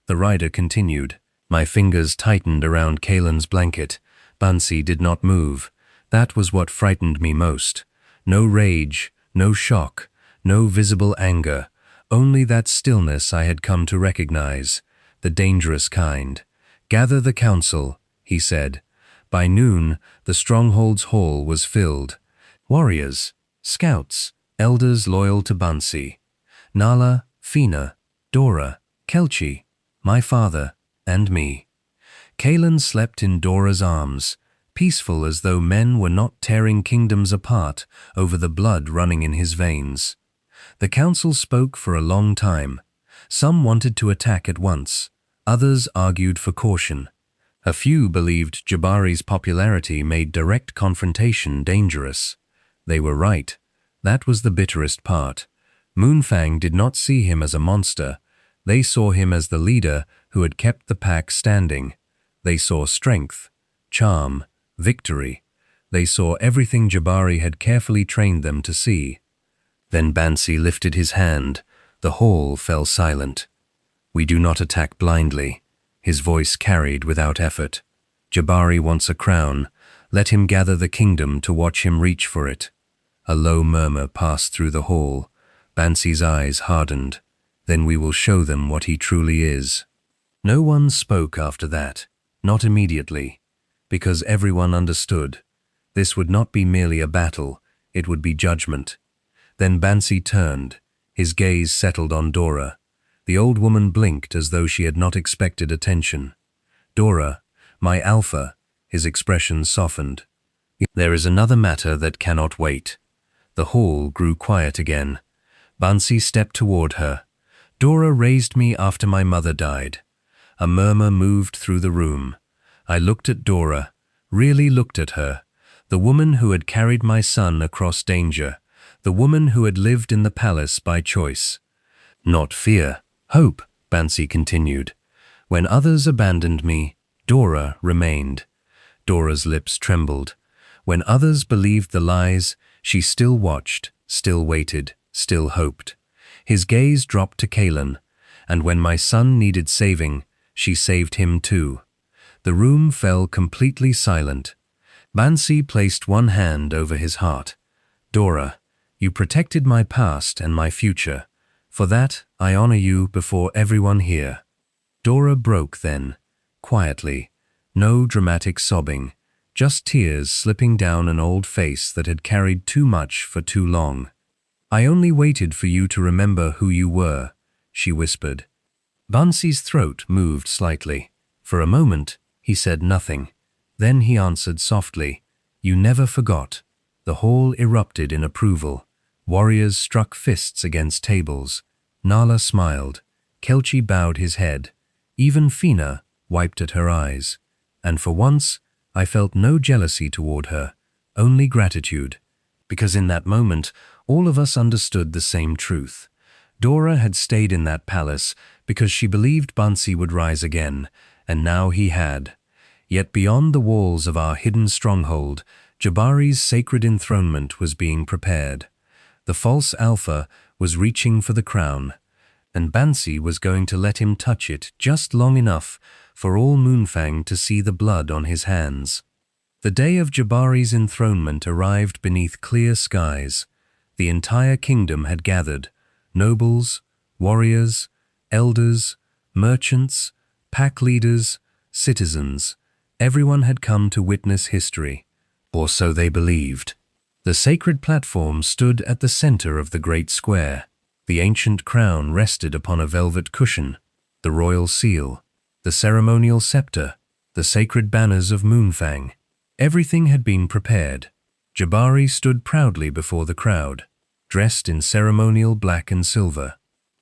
The rider continued. My fingers tightened around Kalen's blanket. Bansi did not move. That was what frightened me most. No rage, no shock, no visible anger, only that stillness I had come to recognize, the dangerous kind. "Gather the council," he said. By noon, the stronghold's hall was filled. Warriors, scouts, elders loyal to Bansi. Nala, Fina, Dora, Kelchi, my father, and me. Kalen slept in Dora's arms, peaceful as though men were not tearing kingdoms apart over the blood running in his veins. The council spoke for a long time. Some wanted to attack at once. Others argued for caution. A few believed Jabari's popularity made direct confrontation dangerous. They were right. That was the bitterest part. Moonfang did not see him as a monster. They saw him as the leader who had kept the pack standing. They saw strength, charm, victory. They saw everything Jabari had carefully trained them to see. Then Bansi lifted his hand. The hall fell silent. "We do not attack blindly." His voice carried without effort. "Jabari wants a crown. Let him gather the kingdom to watch him reach for it." A low murmur passed through the hall. Bansi's eyes hardened. "Then we will show them what he truly is." No one spoke after that, not immediately, because everyone understood. This would not be merely a battle, it would be judgment. Then Bansi turned. His gaze settled on Dora. The old woman blinked as though she had not expected attention. "Dora, my Alpha," his expression softened. "There is another matter that cannot wait." The hall grew quiet again. Bansi stepped toward her. "Dora raised me after my mother died." A murmur moved through the room. I looked at Dora, really looked at her, the woman who had carried my son across danger, the woman who had lived in the palace by choice. "Not fear, hope," Bansi continued. "When others abandoned me, Dora remained." Dora's lips trembled. When others believed the lies, she still watched, still waited, still hoped. His gaze dropped to Kalen, and when my son needed saving, she saved him too. The room fell completely silent. Bansi placed one hand over his heart. "Dora, you protected my past and my future. For that, I honor you before everyone here." Dora broke then, quietly. No dramatic sobbing, just tears slipping down an old face that had carried too much for too long. "I only waited for you to remember who you were," she whispered. Bansi's throat moved slightly. For a moment, he said nothing. Then he answered softly, "You never forgot." The hall erupted in approval. Warriors struck fists against tables. Nala smiled. Kelchi bowed his head. Even Fina wiped at her eyes. And for once, I felt no jealousy toward her, only gratitude. Because in that moment, all of us understood the same truth. Dora had stayed in that palace because she believed Bansi would rise again, and now he had. Yet beyond the walls of our hidden stronghold, Jabari's sacred enthronement was being prepared. The false Alpha was reaching for the crown, and Bansi was going to let him touch it just long enough for all Moonfang to see the blood on his hands. The day of Jabari's enthronement arrived beneath clear skies. The entire kingdom had gathered. Nobles, warriors, elders, merchants, pack leaders, citizens. Everyone had come to witness history, or so they believed. The sacred platform stood at the center of the great square. The ancient crown rested upon a velvet cushion, the royal seal, the ceremonial scepter, the sacred banners of Moonfang. Everything had been prepared. Jabari stood proudly before the crowd, dressed in ceremonial black and silver.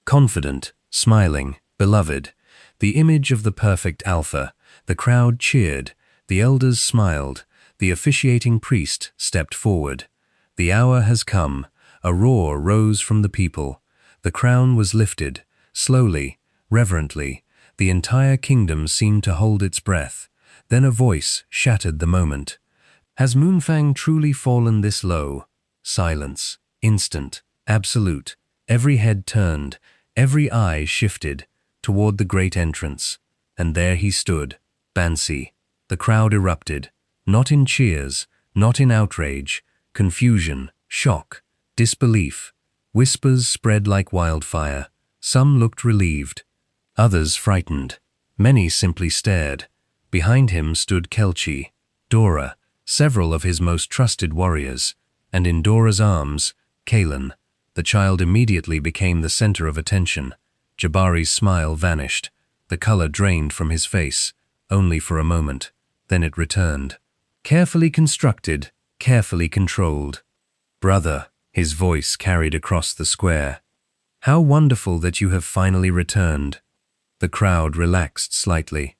Confident, smiling, beloved, the image of the perfect Alpha. The crowd cheered, the elders smiled, the officiating priest stepped forward. The hour has come. A roar rose from the people. The crown was lifted, slowly, reverently. The entire kingdom seemed to hold its breath. Then a voice shattered the moment. Has Moonfang truly fallen this low? Silence, instant, absolute. Every head turned, every eye shifted toward the great entrance. And there he stood, Bansi. The crowd erupted, not in cheers, not in outrage, confusion, shock, disbelief. Whispers spread like wildfire. Some looked relieved, others frightened. Many simply stared. Behind him stood Kelchi, Dora, several of his most trusted warriors, and in Dora's arms, Kalan. The child immediately became the center of attention. Jabari's smile vanished. The color drained from his face, only for a moment. Then it returned. Carefully constructed, carefully controlled. Brother, his voice carried across the square. How wonderful that you have finally returned. The crowd relaxed slightly.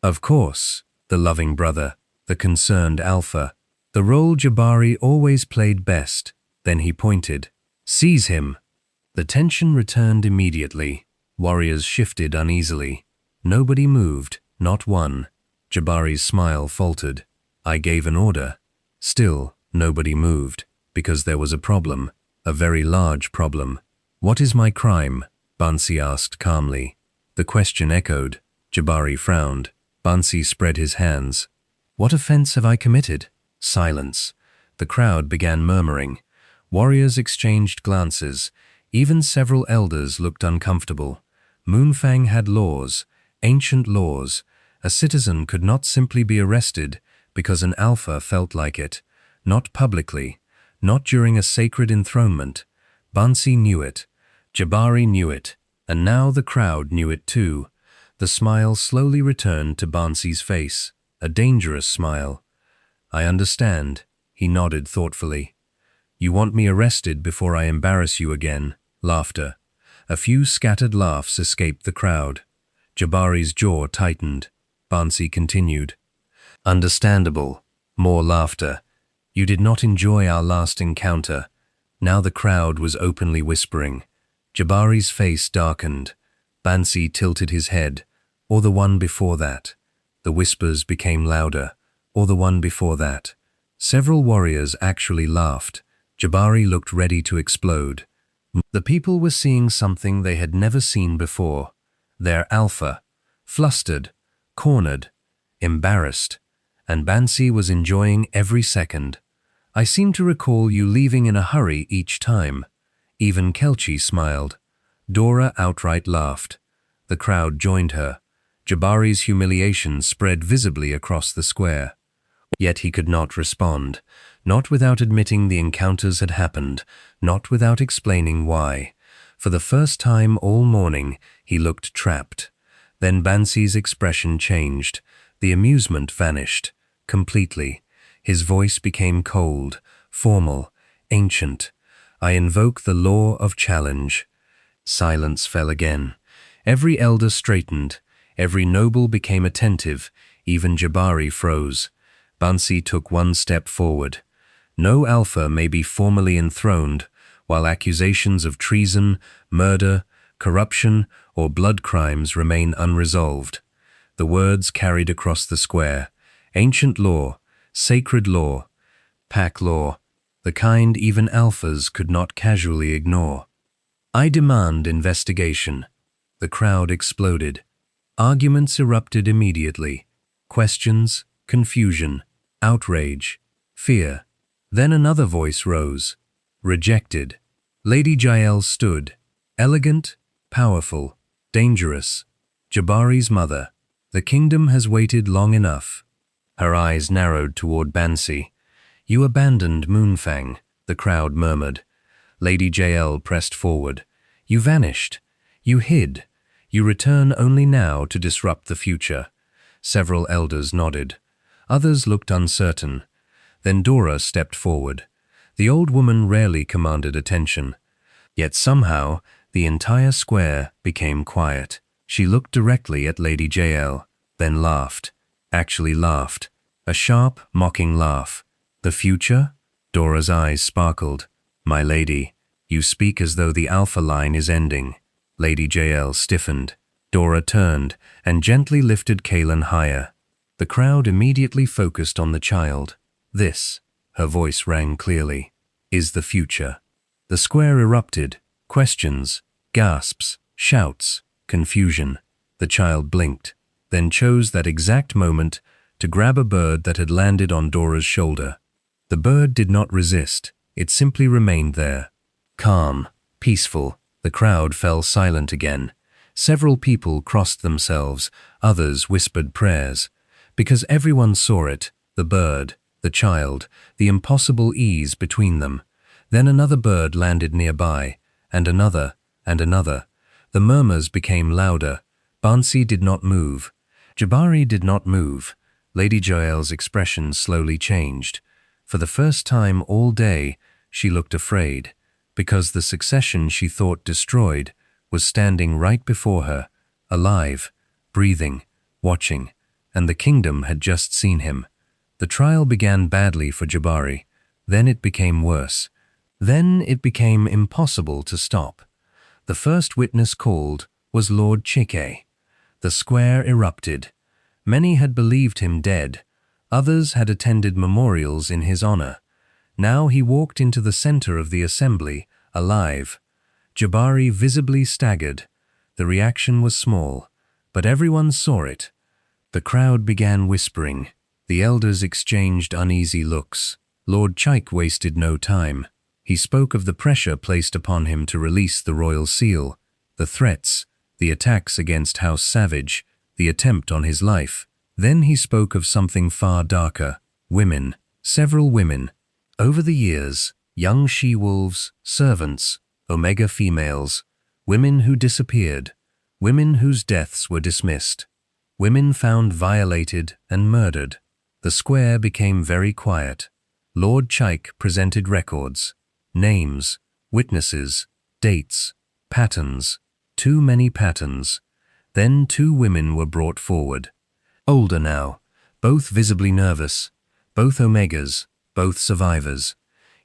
Of course, the loving brother, the concerned Alpha, the role Jabari always played best. Then he pointed. Seize him. The tension returned immediately. Warriors shifted uneasily. Nobody moved, not one. Jabari's smile faltered. I gave an order. Still, nobody moved, because there was a problem, a very large problem. What is my crime? Bansi asked calmly. The question echoed. Jabari frowned. Bansi spread his hands. What offense have I committed? Silence. The crowd began murmuring. Warriors exchanged glances. Even several elders looked uncomfortable. Moonfang had laws, ancient laws. A citizen could not simply be arrested because an Alpha felt like it. Not publicly, not during a sacred enthronement. Bansi knew it. Jabari knew it. And now the crowd knew it too. The smile slowly returned to Bansi's face, a dangerous smile. I understand, he nodded thoughtfully. You want me arrested before I embarrass you again. Laughter. A few scattered laughs escaped the crowd. Jabari's jaw tightened. Bansi continued. Understandable. More laughter. You did not enjoy our last encounter. Now the crowd was openly whispering. Jabari's face darkened. Bansi tilted his head. Or the one before that. The whispers became louder. Or the one before that. Several warriors actually laughed. Jabari looked ready to explode. The people were seeing something they had never seen before. Their Alpha. Flustered, cornered, embarrassed. And Bansi was enjoying every second. I seem to recall you leaving in a hurry each time. Even Kelchi smiled. Dora outright laughed. The crowd joined her. Jabari's humiliation spread visibly across the square. Yet he could not respond, not without admitting the encounters had happened, not without explaining why. For the first time all morning, he looked trapped. Then Bansi's expression changed. The amusement vanished, completely. His voice became cold, formal, ancient. I invoke the law of challenge. Silence fell again. Every elder straightened. Every noble became attentive. Even Jabari froze. Bansi took one step forward. No Alpha may be formally enthroned, while accusations of treason, murder, corruption, or blood crimes remain unresolved. The words carried across the square. Ancient law, sacred law, pack law, the kind even Alphas could not casually ignore. I demand investigation. The crowd exploded. Arguments erupted immediately. Questions, confusion, outrage, fear. Then another voice rose. Rejected. Lady Jael stood. Elegant, powerful, dangerous. Jabari's mother. The kingdom has waited long enough. Her eyes narrowed toward Bansi. "You abandoned Moonfang," the crowd murmured. Lady JL pressed forward. "You vanished. You hid. You return only now to disrupt the future." Several elders nodded. Others looked uncertain. Then Dora stepped forward. The old woman rarely commanded attention. Yet somehow, the entire square became quiet. She looked directly at Lady JL, then laughed. Actually laughed. A sharp, mocking laugh. "The future?" Dora's eyes sparkled. "My lady, you speak as though the Alpha line is ending." Lady JL stiffened. Dora turned and gently lifted Kaelin higher. The crowd immediately focused on the child. "This," her voice rang clearly, "is the future." The square erupted. Questions, gasps, shouts, confusion. The child blinked, then chose that exact moment to grab a bird that had landed on Dora's shoulder. The bird did not resist. It simply remained there. Calm, peaceful, the crowd fell silent again. Several people crossed themselves, others whispered prayers. Because everyone saw it, the bird, the child, the impossible ease between them. Then another bird landed nearby, and another, and another. The murmurs became louder. Bansi did not move. Jabari did not move. Lady Joel's expression slowly changed. For the first time all day, she looked afraid, because the succession she thought destroyed was standing right before her, alive, breathing, watching, and the kingdom had just seen him. The trial began badly for Jabari. Then it became worse. Then it became impossible to stop. The first witness called was Lord Chike. The square erupted. Many had believed him dead. Others had attended memorials in his honor. Now he walked into the center of the assembly, alive. Jabari visibly staggered. The reaction was small, but everyone saw it. The crowd began whispering. The elders exchanged uneasy looks. Lord Chike wasted no time. He spoke of the pressure placed upon him to release the royal seal, the threats, the attacks against House Savage, the attempt on his life. Then he spoke of something far darker, women, several women. Over the years, young she-wolves, servants, Omega females, women who disappeared, women whose deaths were dismissed, women found violated and murdered. The square became very quiet. Lord Chike presented records, names, witnesses, dates, patterns, too many patterns. Then 2 women were brought forward. Older now, both visibly nervous, both Omegas, both survivors.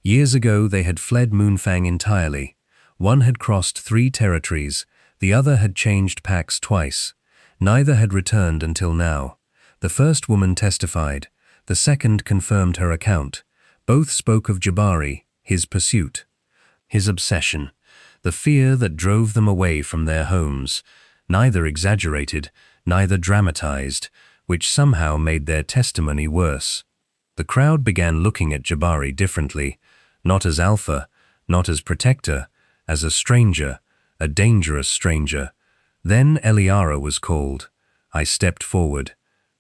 Years ago they had fled Moonfang entirely. One had crossed 3 territories, the other had changed packs twice. Neither had returned until now. The first woman testified, the second confirmed her account. Both spoke of Jabari, his pursuit, his obsession, the fear that drove them away from their homes. Neither exaggerated, neither dramatized, which somehow made their testimony worse. The crowd began looking at Jabari differently, not as Alpha, not as protector, as a stranger, a dangerous stranger. Then Eliara was called. I stepped forward.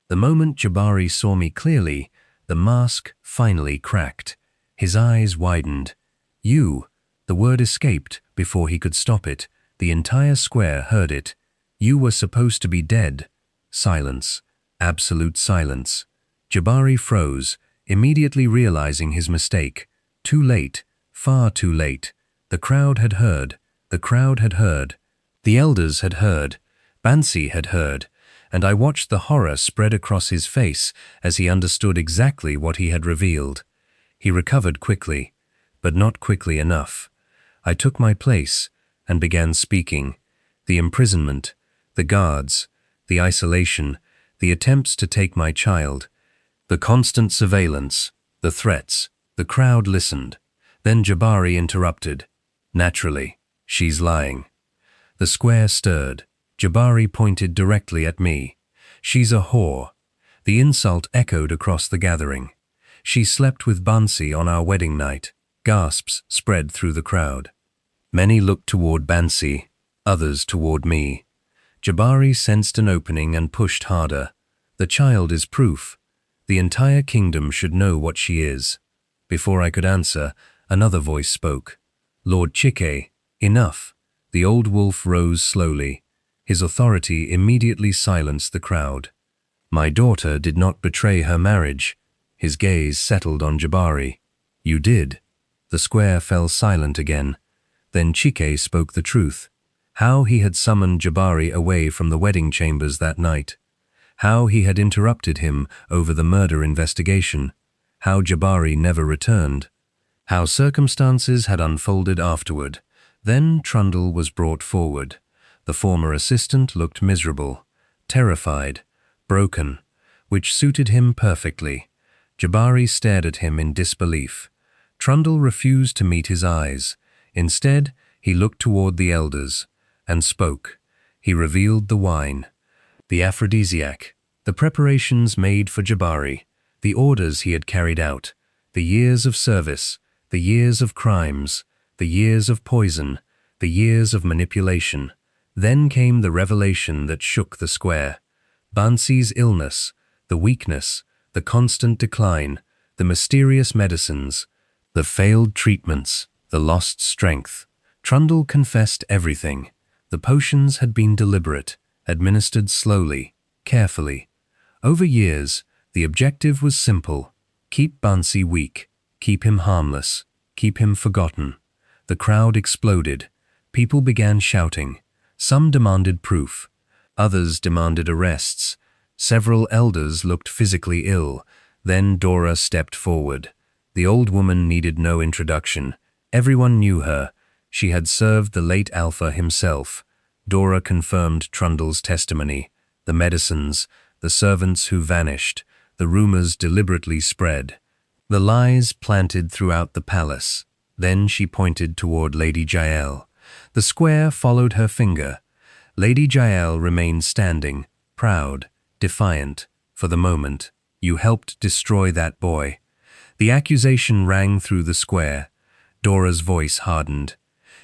The moment Jabari saw me clearly, the mask finally cracked. His eyes widened. "You," the word escaped before he could stop it. The entire square heard it. "You were supposed to be dead." Silence. Absolute silence. Jabari froze, immediately realizing his mistake. Too late. Far too late. The crowd had heard. The crowd had heard. The elders had heard. Bansi had heard. And I watched the horror spread across his face as he understood exactly what he had revealed. He recovered quickly, but not quickly enough. I took my place and began speaking. The imprisonment, the guards, the isolation, the attempts to take my child, the constant surveillance, the threats. The crowd listened. Then Jabari interrupted. "Naturally, she's lying." The square stirred. Jabari pointed directly at me. "She's a whore." The insult echoed across the gathering. "She slept with Bansi on our wedding night." Gasps spread through the crowd. Many looked toward Bansi, others toward me. Jabari sensed an opening and pushed harder. "The child is proof." The entire kingdom should know what she is. Before I could answer, another voice spoke. Lord Chike, enough. The old wolf rose slowly. His authority immediately silenced the crowd. My daughter did not betray her marriage. His gaze settled on Jabari. You did. The square fell silent again. Then Chike spoke the truth. How he had summoned Jabari away from the wedding chambers that night. How he had interrupted him over the murder investigation. How Jabari never returned. How circumstances had unfolded afterward. Then Trundle was brought forward. The former assistant looked miserable, terrified, broken, which suited him perfectly. Jabari stared at him in disbelief. Trundle refused to meet his eyes. Instead, he looked toward the elders and spoke. He revealed the wine, the aphrodisiac, the preparations made for Jabari, the orders he had carried out, the years of service, the years of crimes, the years of poison, the years of manipulation. Then came the revelation that shook the square. Bansi's illness, the weakness, the constant decline, the mysterious medicines, the failed treatments, the lost strength. Trundle confessed everything. The potions had been deliberate, administered slowly, carefully. Over years, the objective was simple. Keep Bansi weak, keep him harmless, keep him forgotten. The crowd exploded. People began shouting. Some demanded proof. Others demanded arrests. Several elders looked physically ill. Then Dora stepped forward. The old woman needed no introduction. Everyone knew her. She had served the late Alpha himself. Dora confirmed Trundle's testimony. The medicines, the servants who vanished, the rumors deliberately spread. The lies planted throughout the palace. Then she pointed toward Lady Jael. The square followed her finger. Lady Jael remained standing, proud, defiant. For the moment, you helped destroy that boy. The accusation rang through the square. Dora's voice hardened.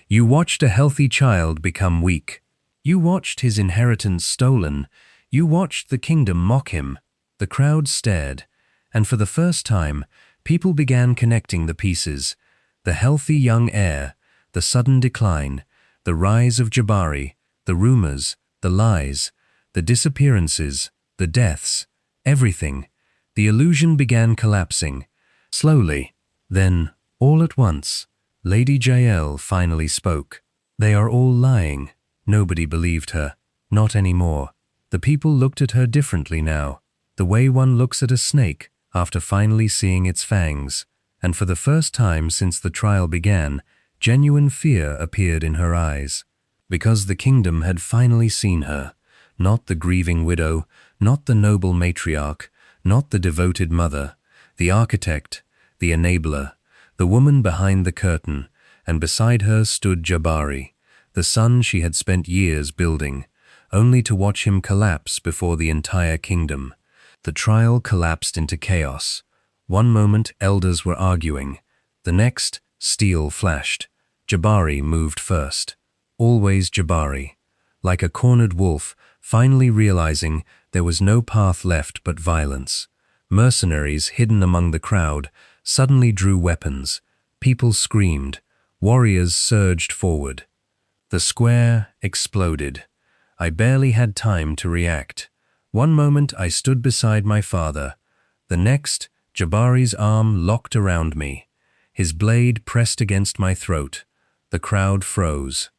You watched a healthy child become weak. You watched his inheritance stolen. You watched the kingdom mock him. The crowd stared, and for the first time, people began connecting the pieces. The healthy young heir, the sudden decline, the rise of Jabari, the rumors, the lies, the disappearances, the deaths, everything. The illusion began collapsing. Slowly, then, all at once, Lady Jael finally spoke. They are all lying. Nobody believed her. Not anymore. The people looked at her differently now, the way one looks at a snake after finally seeing its fangs. And for the first time since the trial began, genuine fear appeared in her eyes. Because the kingdom had finally seen her, not the grieving widow, not the noble matriarch, not the devoted mother, the architect, the enabler, the woman behind the curtain, and beside her stood Jabari, the son she had spent years building, only to watch him collapse before the entire kingdom. The trial collapsed into chaos. One moment elders were arguing, the next steel flashed. Jabari moved first. Always Jabari, like a cornered wolf, finally realizing there was no path left but violence. Mercenaries hidden among the crowd suddenly drew weapons. People screamed. Warriors surged forward. The square exploded. I barely had time to react. One moment I stood beside my father. The next, Jabari's arm locked around me. His blade pressed against my throat. The crowd froze.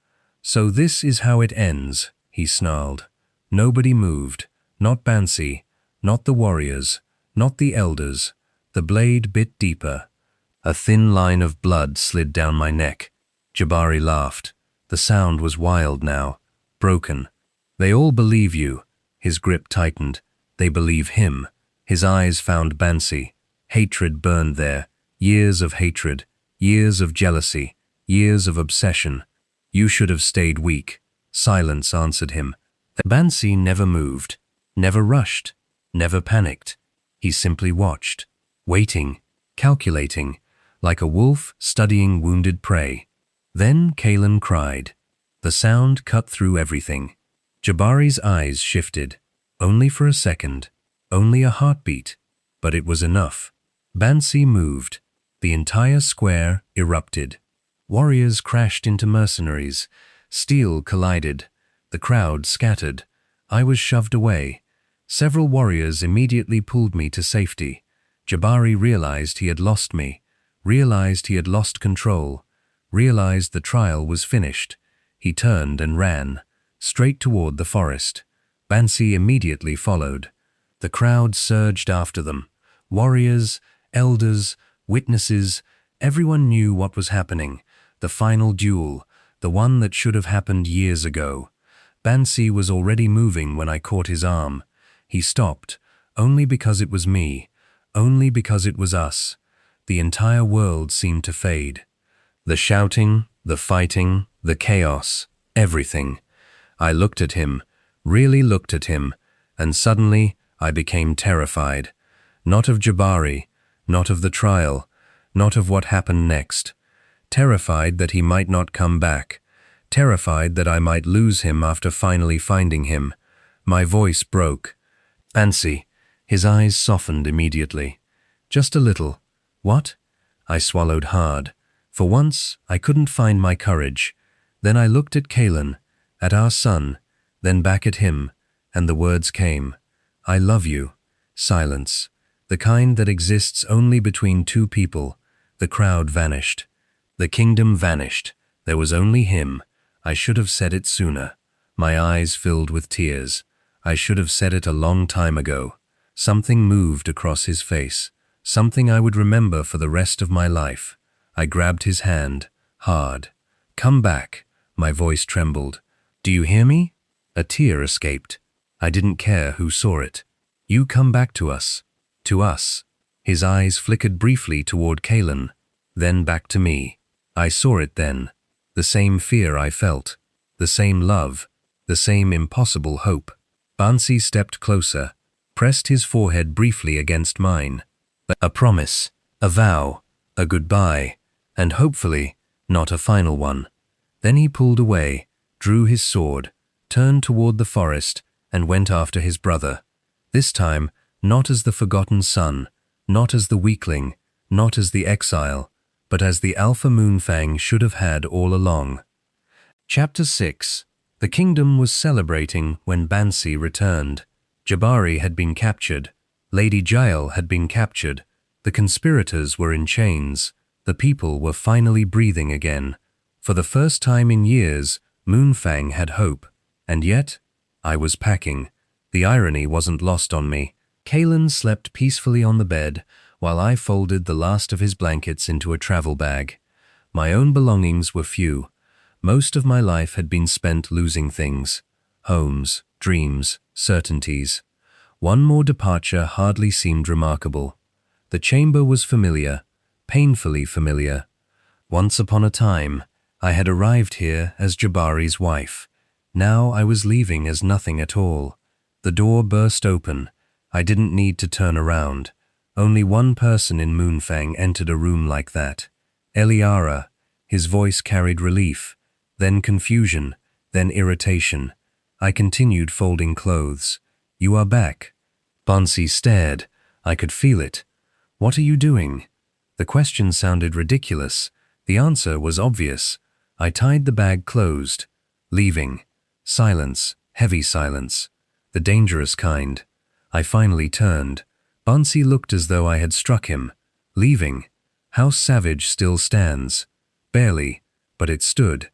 So this is how it ends, he snarled. Nobody moved. Not Bansi, not the warriors, not the elders. The blade bit deeper. A thin line of blood slid down my neck. Jabari laughed. The sound was wild now, broken. They all believe you. His grip tightened. They believe him. His eyes found Bansi. Hatred burned there. Years of hatred. Years of jealousy. Years of obsession. You should have stayed weak. Silence answered him. Bansi never moved. Never rushed. Never panicked. He simply watched. Waiting. Calculating. Like a wolf studying wounded prey. Then Kalen cried. The sound cut through everything. Jabari's eyes shifted. Only for a second. Only a heartbeat. but it was enough. Bansi moved. The entire square erupted. Warriors crashed into mercenaries. Steel collided. The crowd scattered. I was shoved away. Several warriors immediately pulled me to safety. Jabari realized he had lost me, realized he had lost control, realized the trial was finished. He turned and ran, straight toward the forest. Bansi immediately followed. The crowd surged after them. Warriors, elders, witnesses, everyone knew what was happening. The final duel, the one that should have happened years ago. Bansi was already moving when I caught his arm. He stopped, only because it was me, only because it was us. The entire world seemed to fade. The shouting, the fighting, the chaos, everything. I looked at him, really looked at him, and suddenly I became terrified. Not of Jabari, not of the trial, not of what happened next. Terrified that he might not come back. Terrified that I might lose him after finally finding him. My voice broke. Bansi. His eyes softened immediately. Just a little. What? I swallowed hard. For once, I couldn't find my courage. Then I looked at Kalen, at our son, then back at him, and the words came. I love you. Silence. The kind that exists only between two people. The crowd vanished. The kingdom vanished. There was only him. I should have said it sooner. My eyes filled with tears. I should have said it a long time ago. Something moved across his face. Something I would remember for the rest of my life. I grabbed his hand, hard. Come back. My voice trembled. Do you hear me? A tear escaped. I didn't care who saw it. You come back to us. To us. His eyes flickered briefly toward Kalen, then back to me. I saw it then. The same fear I felt. The same love. The same impossible hope. Bansi stepped closer, pressed his forehead briefly against mine. A promise, a vow, a goodbye, and hopefully not a final one. Then he pulled away, drew his sword, turned toward the forest, and went after his brother. This time, not as the forgotten son, not as the weakling, not as the exile, but as the Alpha Moonfang should have had all along. Chapter 6. The kingdom was celebrating when Bansi returned. Jabari had been captured. Lady Jael had been captured. The conspirators were in chains. The people were finally breathing again. For the first time in years, Moonfang had hope. And yet, I was packing. The irony wasn't lost on me. Kalen slept peacefully on the bed, while I folded the last of his blankets into a travel bag. My own belongings were few. Most of my life had been spent losing things. Homes, dreams, certainties. One more departure hardly seemed remarkable. The chamber was familiar, painfully familiar. Once upon a time, I had arrived here as Jabari's wife. Now I was leaving as nothing at all. The door burst open. I didn't need to turn around. Only one person in Moonfang entered a room like that. Eliara. His voice carried relief, then confusion, then irritation. I continued folding clothes. You are back. Bansi stared. I could feel it. What are you doing? The question sounded ridiculous. The answer was obvious. I tied the bag closed. Leaving. Silence. Heavy silence. The dangerous kind. I finally turned. Bansi looked as though I had struck him. Leaving. House Savage still stands. Barely, but it stood.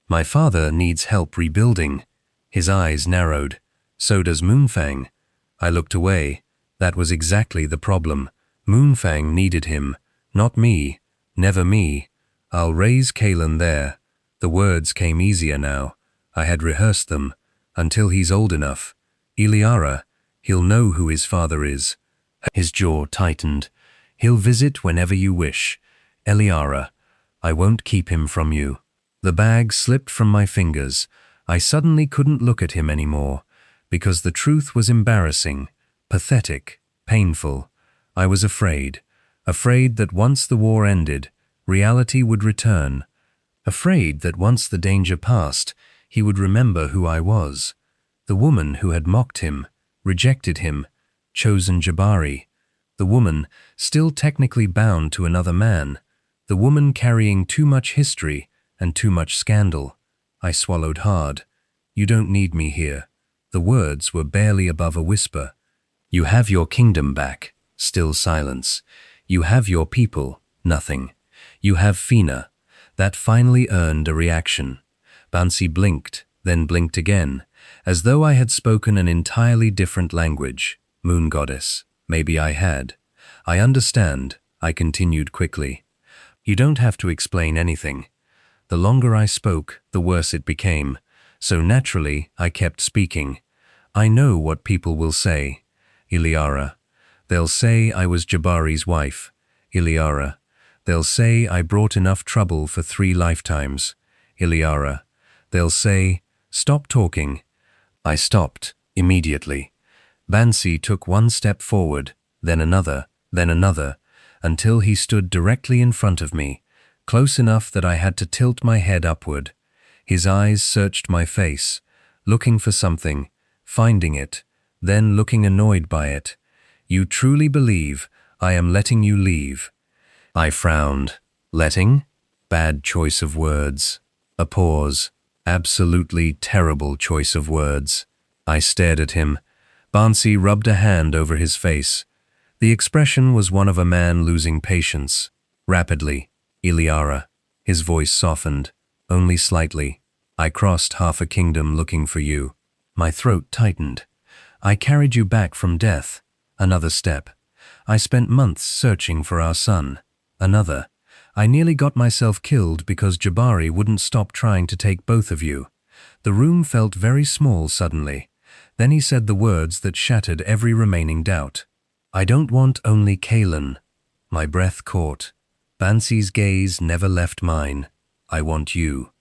My father needs help rebuilding. His eyes narrowed. So does Moonfang. I looked away. That was exactly the problem. Moonfang needed him. Not me. Never me. I'll raise Kalen there. The words came easier now. I had rehearsed them. Until he's old enough. Eliara. He'll know who his father is. His jaw tightened. He'll visit whenever you wish. Eliara. I won't keep him from you. The bag slipped from my fingers. I suddenly couldn't look at him anymore, because the truth was embarrassing, pathetic, painful. I was afraid that once the war ended, reality would return. Afraid that once the danger passed, he would remember who I was. The woman who had mocked him, rejected him, chosen Jabari. The woman, still technically bound to another man. The woman carrying too much history and too much scandal. I swallowed hard. You don't need me here. The words were barely above a whisper. You have your kingdom back. Still silence. You have your people. Nothing. You have Fina. That finally earned a reaction. Bansi blinked, then blinked again, as though I had spoken an entirely different language. Moon goddess. Maybe I had. I understand, I continued quickly. You don't have to explain anything. The longer I spoke, the worse it became, so naturally I kept speaking. I know what people will say. Eliara. They'll say I was Jabari's wife. Eliara. They'll say I brought enough trouble for 3 lifetimes. Eliara. They'll say, stop talking. I stopped, immediately. Bansi took one step forward, then another, until he stood directly in front of me, close enough that I had to tilt my head upward. His eyes searched my face, looking for something, finding it, then looking annoyed by it. You truly believe I am letting you leave? I frowned. Letting? Bad choice of words. A pause. Absolutely terrible choice of words. I stared at him. Bansi rubbed a hand over his face. The expression was one of a man losing patience. Rapidly. Eliara. His voice softened, only slightly. I crossed half a kingdom looking for you. My throat tightened. I carried you back from death. Another step. I spent months searching for our son. Another. I nearly got myself killed because Jabari wouldn't stop trying to take both of you. The room felt very small suddenly. Then he said the words that shattered every remaining doubt. I don't want only Kaelan. My breath caught. Bansi's gaze never left mine. I want you.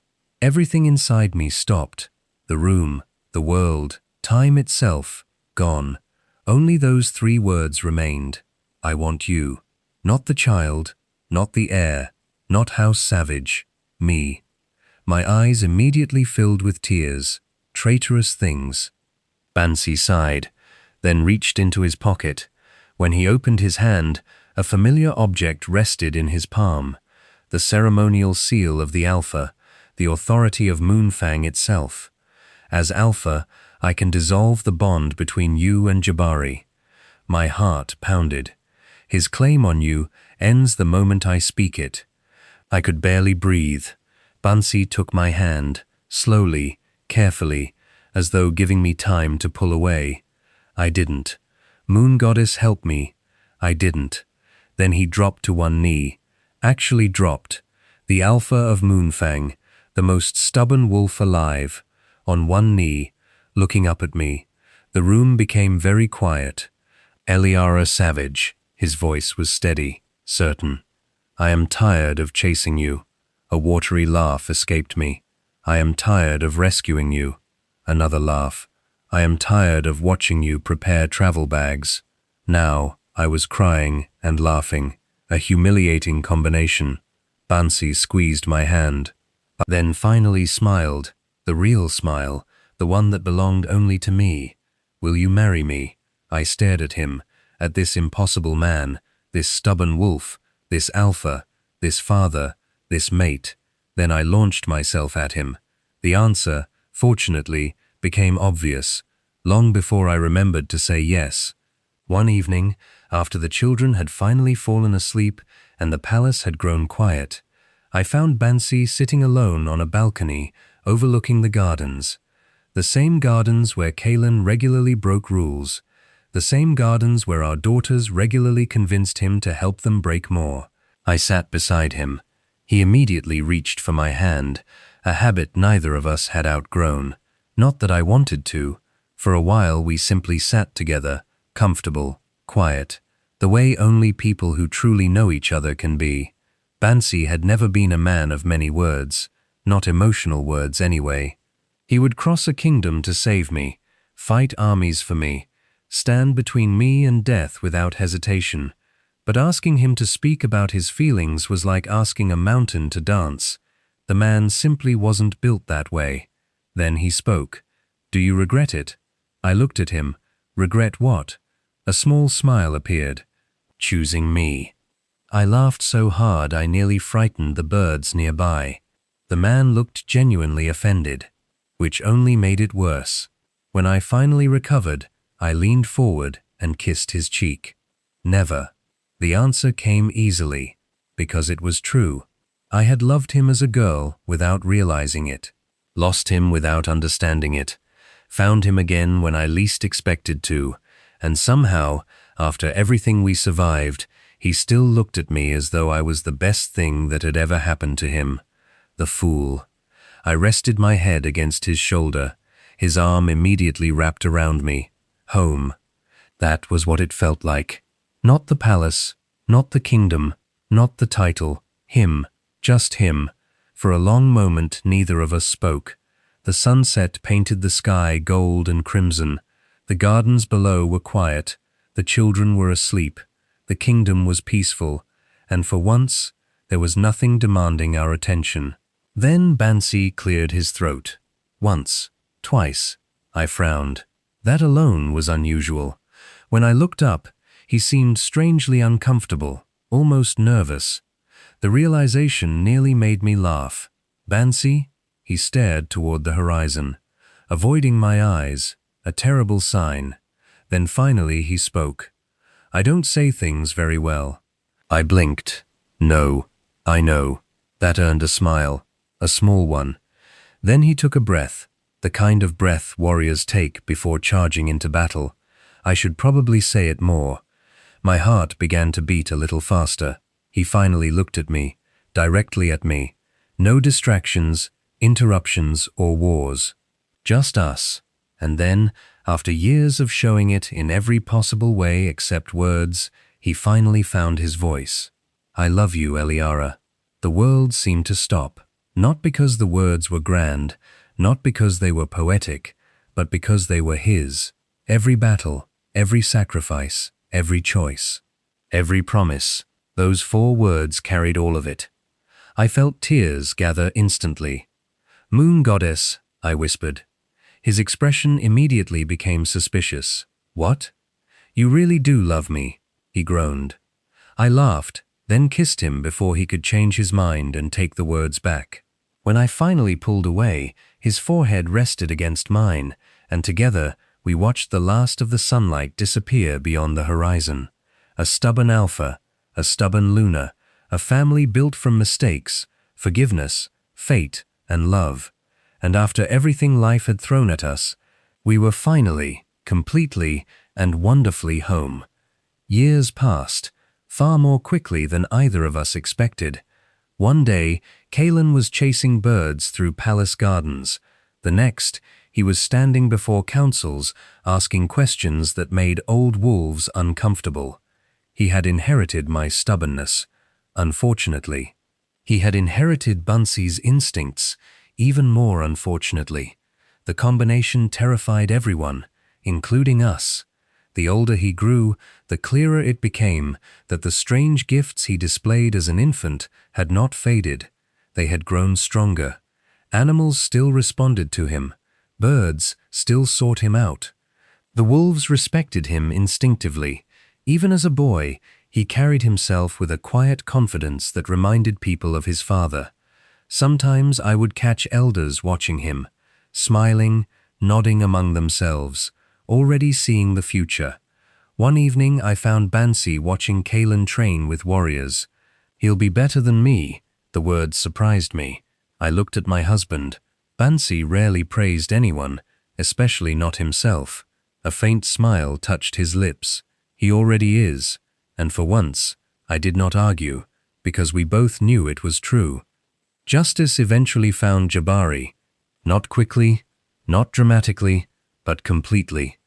Everything inside me stopped. The room, the world, time itself, gone. Only those 3 words remained. I want you. Not the child, not the heir, not House Savage. Me. My eyes immediately filled with tears. Traitorous things. Bansi sighed, then reached into his pocket. When he opened his hand, a familiar object rested in his palm. The ceremonial seal of the Alpha, the authority of Moonfang itself. As Alpha, I can dissolve the bond between you and Jabari. My heart pounded. His claim on you ends the moment I speak it. I could barely breathe. Bansi took my hand, slowly, carefully, as though giving me time to pull away. I didn't. Moon Goddess, help me. I didn't. Then he dropped to one knee. Actually dropped. The Alpha of Moonfang, the most stubborn wolf alive, on one knee, looking up at me. The room became very quiet. Eliara Savage. His voice was steady, certain. I am tired of chasing you. A watery laugh escaped me. I am tired of rescuing you. Another laugh. I am tired of watching you prepare travel bags. Now, I was crying and laughing, a humiliating combination. Bansi squeezed my hand, then finally smiled, the real smile, the one that belonged only to me. Will you marry me? I stared at him, at this impossible man, this stubborn wolf, this alpha, this father, this mate. Then I launched myself at him. The answer, fortunately, became obvious, long before I remembered to say yes. One evening, after the children had finally fallen asleep and the palace had grown quiet, I found Bansi sitting alone on a balcony overlooking the gardens. The same gardens where Kaelan regularly broke rules, the same gardens where our daughters regularly convinced him to help them break more. I sat beside him. He immediately reached for my hand, a habit neither of us had outgrown. Not that I wanted to. For a while we simply sat together, comfortable, quiet, the way only people who truly know each other can be. Bansi had never been a man of many words, not emotional words anyway. He would cross a kingdom to save me, fight armies for me, stand between me and death without hesitation. But asking him to speak about his feelings was like asking a mountain to dance. The man simply wasn't built that way. Then he spoke. Do you regret it? I looked at him. Regret what? A small smile appeared. choosing me. I laughed so hard I nearly frightened the birds nearby. The man looked genuinely offended, which only made it worse. When I finally recovered, I leaned forward and kissed his cheek. Never. The answer came easily, because it was true. I had loved him as a girl without realizing it, lost him without understanding it, found him again when I least expected to, and somehow, after everything we survived, he still looked at me as though I was the best thing that had ever happened to him. The fool. I rested my head against his shoulder. His arm immediately wrapped around me. Home. That was what it felt like. Not the palace, not the kingdom, not the title. Him. Just him. For a long moment neither of us spoke. The sunset painted the sky gold and crimson. The gardens below were quiet. The children were asleep. The kingdom was peaceful. And for once, there was nothing demanding our attention. Then Bansi cleared his throat. Once. Twice. I frowned. That alone was unusual. When I looked up, he seemed strangely uncomfortable, almost nervous. The realization nearly made me laugh. Bansi? He stared toward the horizon, avoiding my eyes, a terrible sign. Then finally he spoke. I don't say things very well. I blinked. No, I know. That earned a smile, a small one. Then he took a breath, the kind of breath warriors take before charging into battle. I should probably say it more. My heart began to beat a little faster. He finally looked at me, directly at me. No distractions, interruptions, or wars. Just us. And then, after years of showing it in every possible way except words, he finally found his voice. I love you, Eliara. The world seemed to stop. Not because the words were grand, not because they were poetic, but because they were his. Every battle, every sacrifice, every choice, every promise. Those 4 words carried all of it. I felt tears gather instantly. Moon goddess, I whispered. His expression immediately became suspicious. What? You really do love me, he groaned. I laughed, then kissed him before he could change his mind and take the words back. When I finally pulled away, his forehead rested against mine, and together we watched the last of the sunlight disappear beyond the horizon. A stubborn alpha, a stubborn Luna, a family built from mistakes, forgiveness, fate, and love. And after everything life had thrown at us, we were finally, completely, and wonderfully home. Years passed, far more quickly than either of us expected. One day, Kalen was chasing birds through palace gardens. The next, he was standing before councils, asking questions that made old wolves uncomfortable. He had inherited my stubbornness. Unfortunately, he had inherited Bansi's instincts, even more unfortunately. The combination terrified everyone, including us. The older he grew, the clearer it became that the strange gifts he displayed as an infant had not faded. They had grown stronger. Animals still responded to him. Birds still sought him out. The wolves respected him instinctively. Even as a boy, he carried himself with a quiet confidence that reminded people of his father. Sometimes I would catch elders watching him, smiling, nodding among themselves, already seeing the future. One evening I found Bansi watching Kalen train with warriors. He'll be better than me, the words surprised me. I looked at my husband. Bansi rarely praised anyone, especially not himself. A faint smile touched his lips. He already is, and for once, I did not argue, because we both knew it was true. Justice eventually found Jabari. Not quickly, not dramatically, but completely.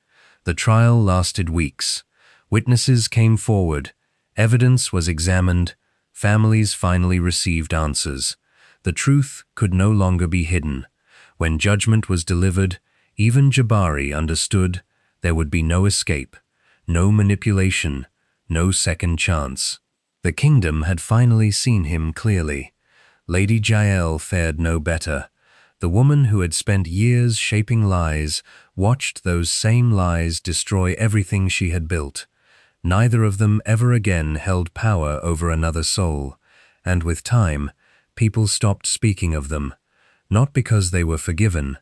The trial lasted weeks. Witnesses came forward. Evidence was examined. Families finally received answers. The truth could no longer be hidden. When judgment was delivered, even Jabari understood there would be no escape. No manipulation, no second chance. The kingdom had finally seen him clearly. Lady Jael fared no better. The woman who had spent years shaping lies watched those same lies destroy everything she had built. Neither of them ever again held power over another soul, and with time, people stopped speaking of them, not because they were forgiven,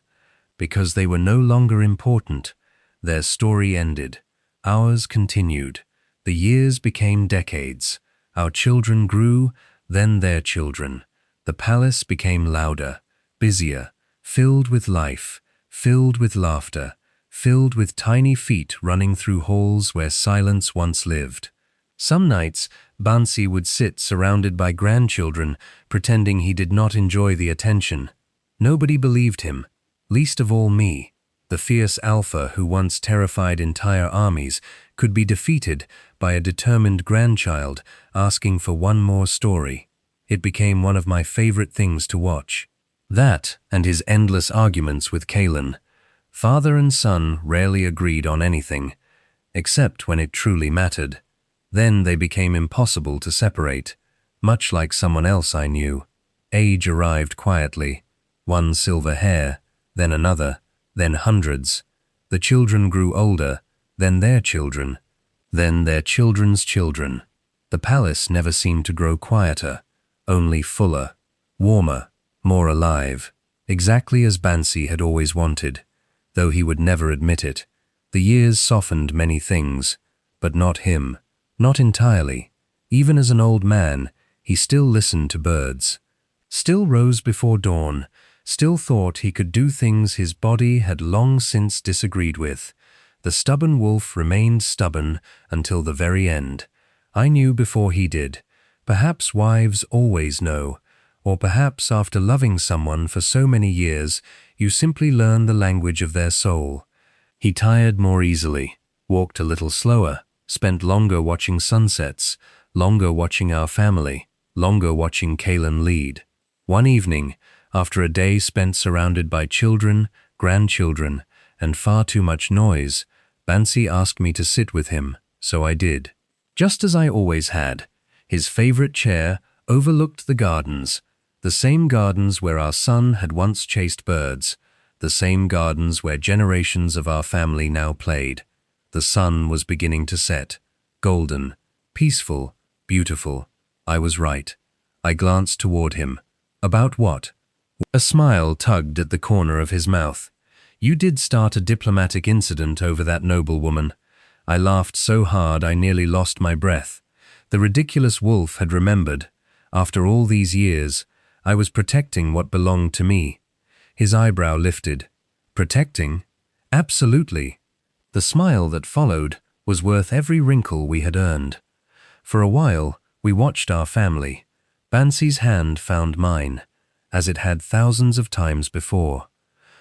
because they were no longer important. Their story ended. Ours continued. The years became decades. Our children grew, then their children. The palace became louder, busier, filled with life, filled with laughter, filled with tiny feet running through halls where silence once lived. Some nights, Bansi would sit surrounded by grandchildren, pretending he did not enjoy the attention. Nobody believed him, least of all me. The fierce alpha who once terrified entire armies could be defeated by a determined grandchild asking for one more story. It became one of my favorite things to watch. That and his endless arguments with Kaelin. Father and son rarely agreed on anything, except when it truly mattered. Then they became impossible to separate, much like someone else I knew. Age arrived quietly. One silver hair, then another, then hundreds. The children grew older, then their children, then their children's children. The palace never seemed to grow quieter, only fuller, warmer, more alive, exactly as Bansi had always wanted, though he would never admit it. The years softened many things, but not him, not entirely. Even as an old man, he still listened to birds, still rose before dawn, still thought he could do things his body had long since disagreed with. The stubborn wolf remained stubborn until the very end. I knew before he did. Perhaps wives always know, or perhaps after loving someone for so many years, you simply learn the language of their soul. He tired more easily, walked a little slower, spent longer watching sunsets, longer watching our family, longer watching Kaelin lead. One evening, after a day spent surrounded by children, grandchildren, and far too much noise, Bansi asked me to sit with him, so I did. Just as I always had. His favorite chair overlooked the gardens, the same gardens where our son had once chased birds, the same gardens where generations of our family now played. The sun was beginning to set, golden, peaceful, beautiful. I was right. I glanced toward him. About what? A smile tugged at the corner of his mouth. You did start a diplomatic incident over that noble woman. I laughed so hard I nearly lost my breath. The ridiculous wolf had remembered. After all these years, I was protecting what belonged to me. His eyebrow lifted. Protecting? Absolutely. The smile that followed was worth every wrinkle we had earned. For a while, we watched our family. Bansi's hand found mine, as it had thousands of times before.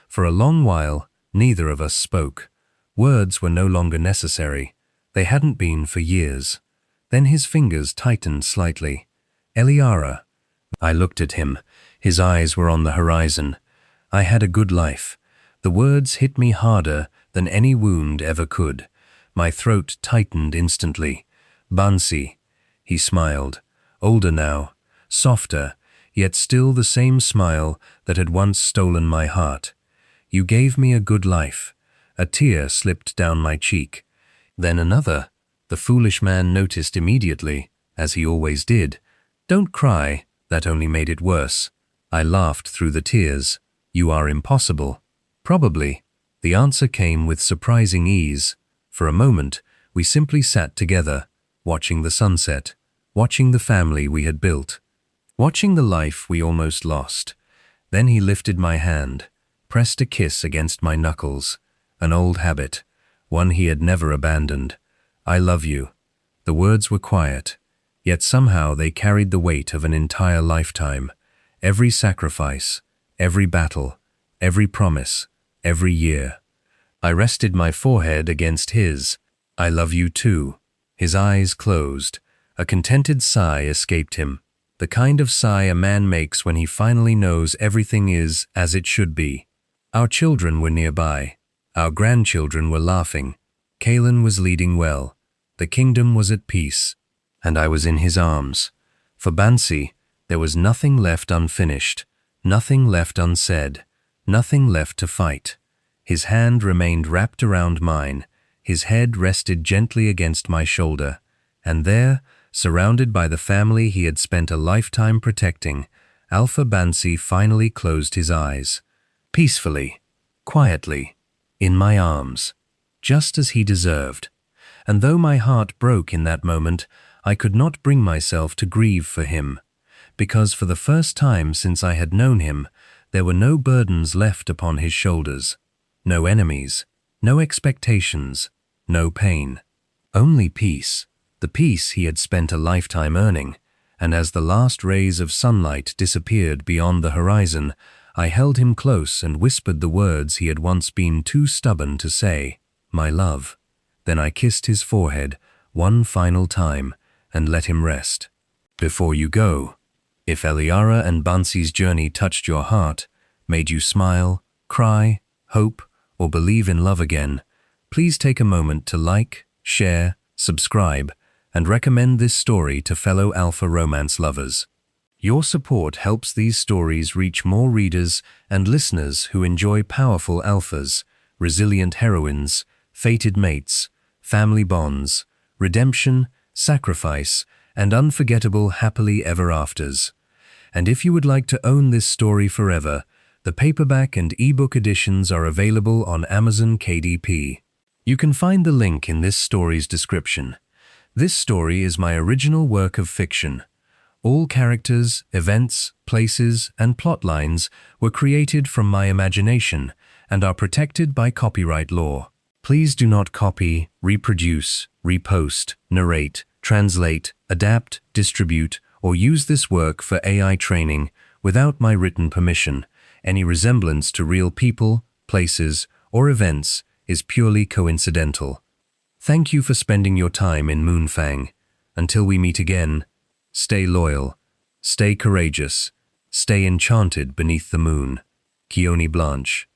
For a long while, neither of us spoke. Words were no longer necessary. They hadn't been for years. Then his fingers tightened slightly. Eliara. I looked at him. His eyes were on the horizon. I had a good life. The words hit me harder than any wound ever could. My throat tightened instantly. Bansi. He smiled. Older now, softer, yet still the same smile that had once stolen my heart. You gave me a good life. A tear slipped down my cheek. Then another. The foolish man noticed immediately, as he always did. Don't cry, that only made it worse. I laughed through the tears. You are impossible. Probably. The answer came with surprising ease. For a moment, we simply sat together, watching the sunset, watching the family we had built, watching the life we almost lost. Then he lifted my hand, pressed a kiss against my knuckles, an old habit, one he had never abandoned. I love you. The words were quiet, yet somehow they carried the weight of an entire lifetime. Every sacrifice, every battle, every promise, every year. I rested my forehead against his. I love you too. His eyes closed. A contented sigh escaped him, the kind of sigh a man makes when he finally knows everything is as it should be. Our children were nearby. Our grandchildren were laughing. Kaelin was leading well. The kingdom was at peace, and I was in his arms. For Bansi, there was nothing left unfinished, nothing left unsaid, nothing left to fight. His hand remained wrapped around mine, His head rested gently against my shoulder, and there, surrounded by the family he had spent a lifetime protecting, Alpha Bansi finally closed his eyes. Peacefully, quietly, in my arms, just as he deserved. And though my heart broke in that moment, I could not bring myself to grieve for him, because for the first time since I had known him, there were no burdens left upon his shoulders, no enemies, no expectations, no pain. Only peace, the peace he had spent a lifetime earning, and as the last rays of sunlight disappeared beyond the horizon, I held him close and whispered the words he had once been too stubborn to say, "My love." Then I kissed his forehead one final time and let him rest. Before you go, if Eliara and Bansi's journey touched your heart, made you smile, cry, hope, or believe in love again, please take a moment to like, share, subscribe, and recommend this story to fellow alpha romance lovers. Your support helps these stories reach more readers and listeners who enjoy powerful alphas, resilient heroines, fated mates, family bonds, redemption, sacrifice, and unforgettable happily ever afters. And if you would like to own this story forever, the paperback and ebook editions are available on Amazon KDP. You can find the link in this story's description. This story is my original work of fiction. All characters, events, places, and plot lines were created from my imagination and are protected by copyright law. Please do not copy, reproduce, repost, narrate, translate, adapt, distribute, or use this work for AI training without my written permission. Any resemblance to real people, places, or events is purely coincidental. Thank you for spending your time in Moonfang. Until we meet again, stay loyal, stay courageous, stay enchanted beneath the moon. Keone Blanche.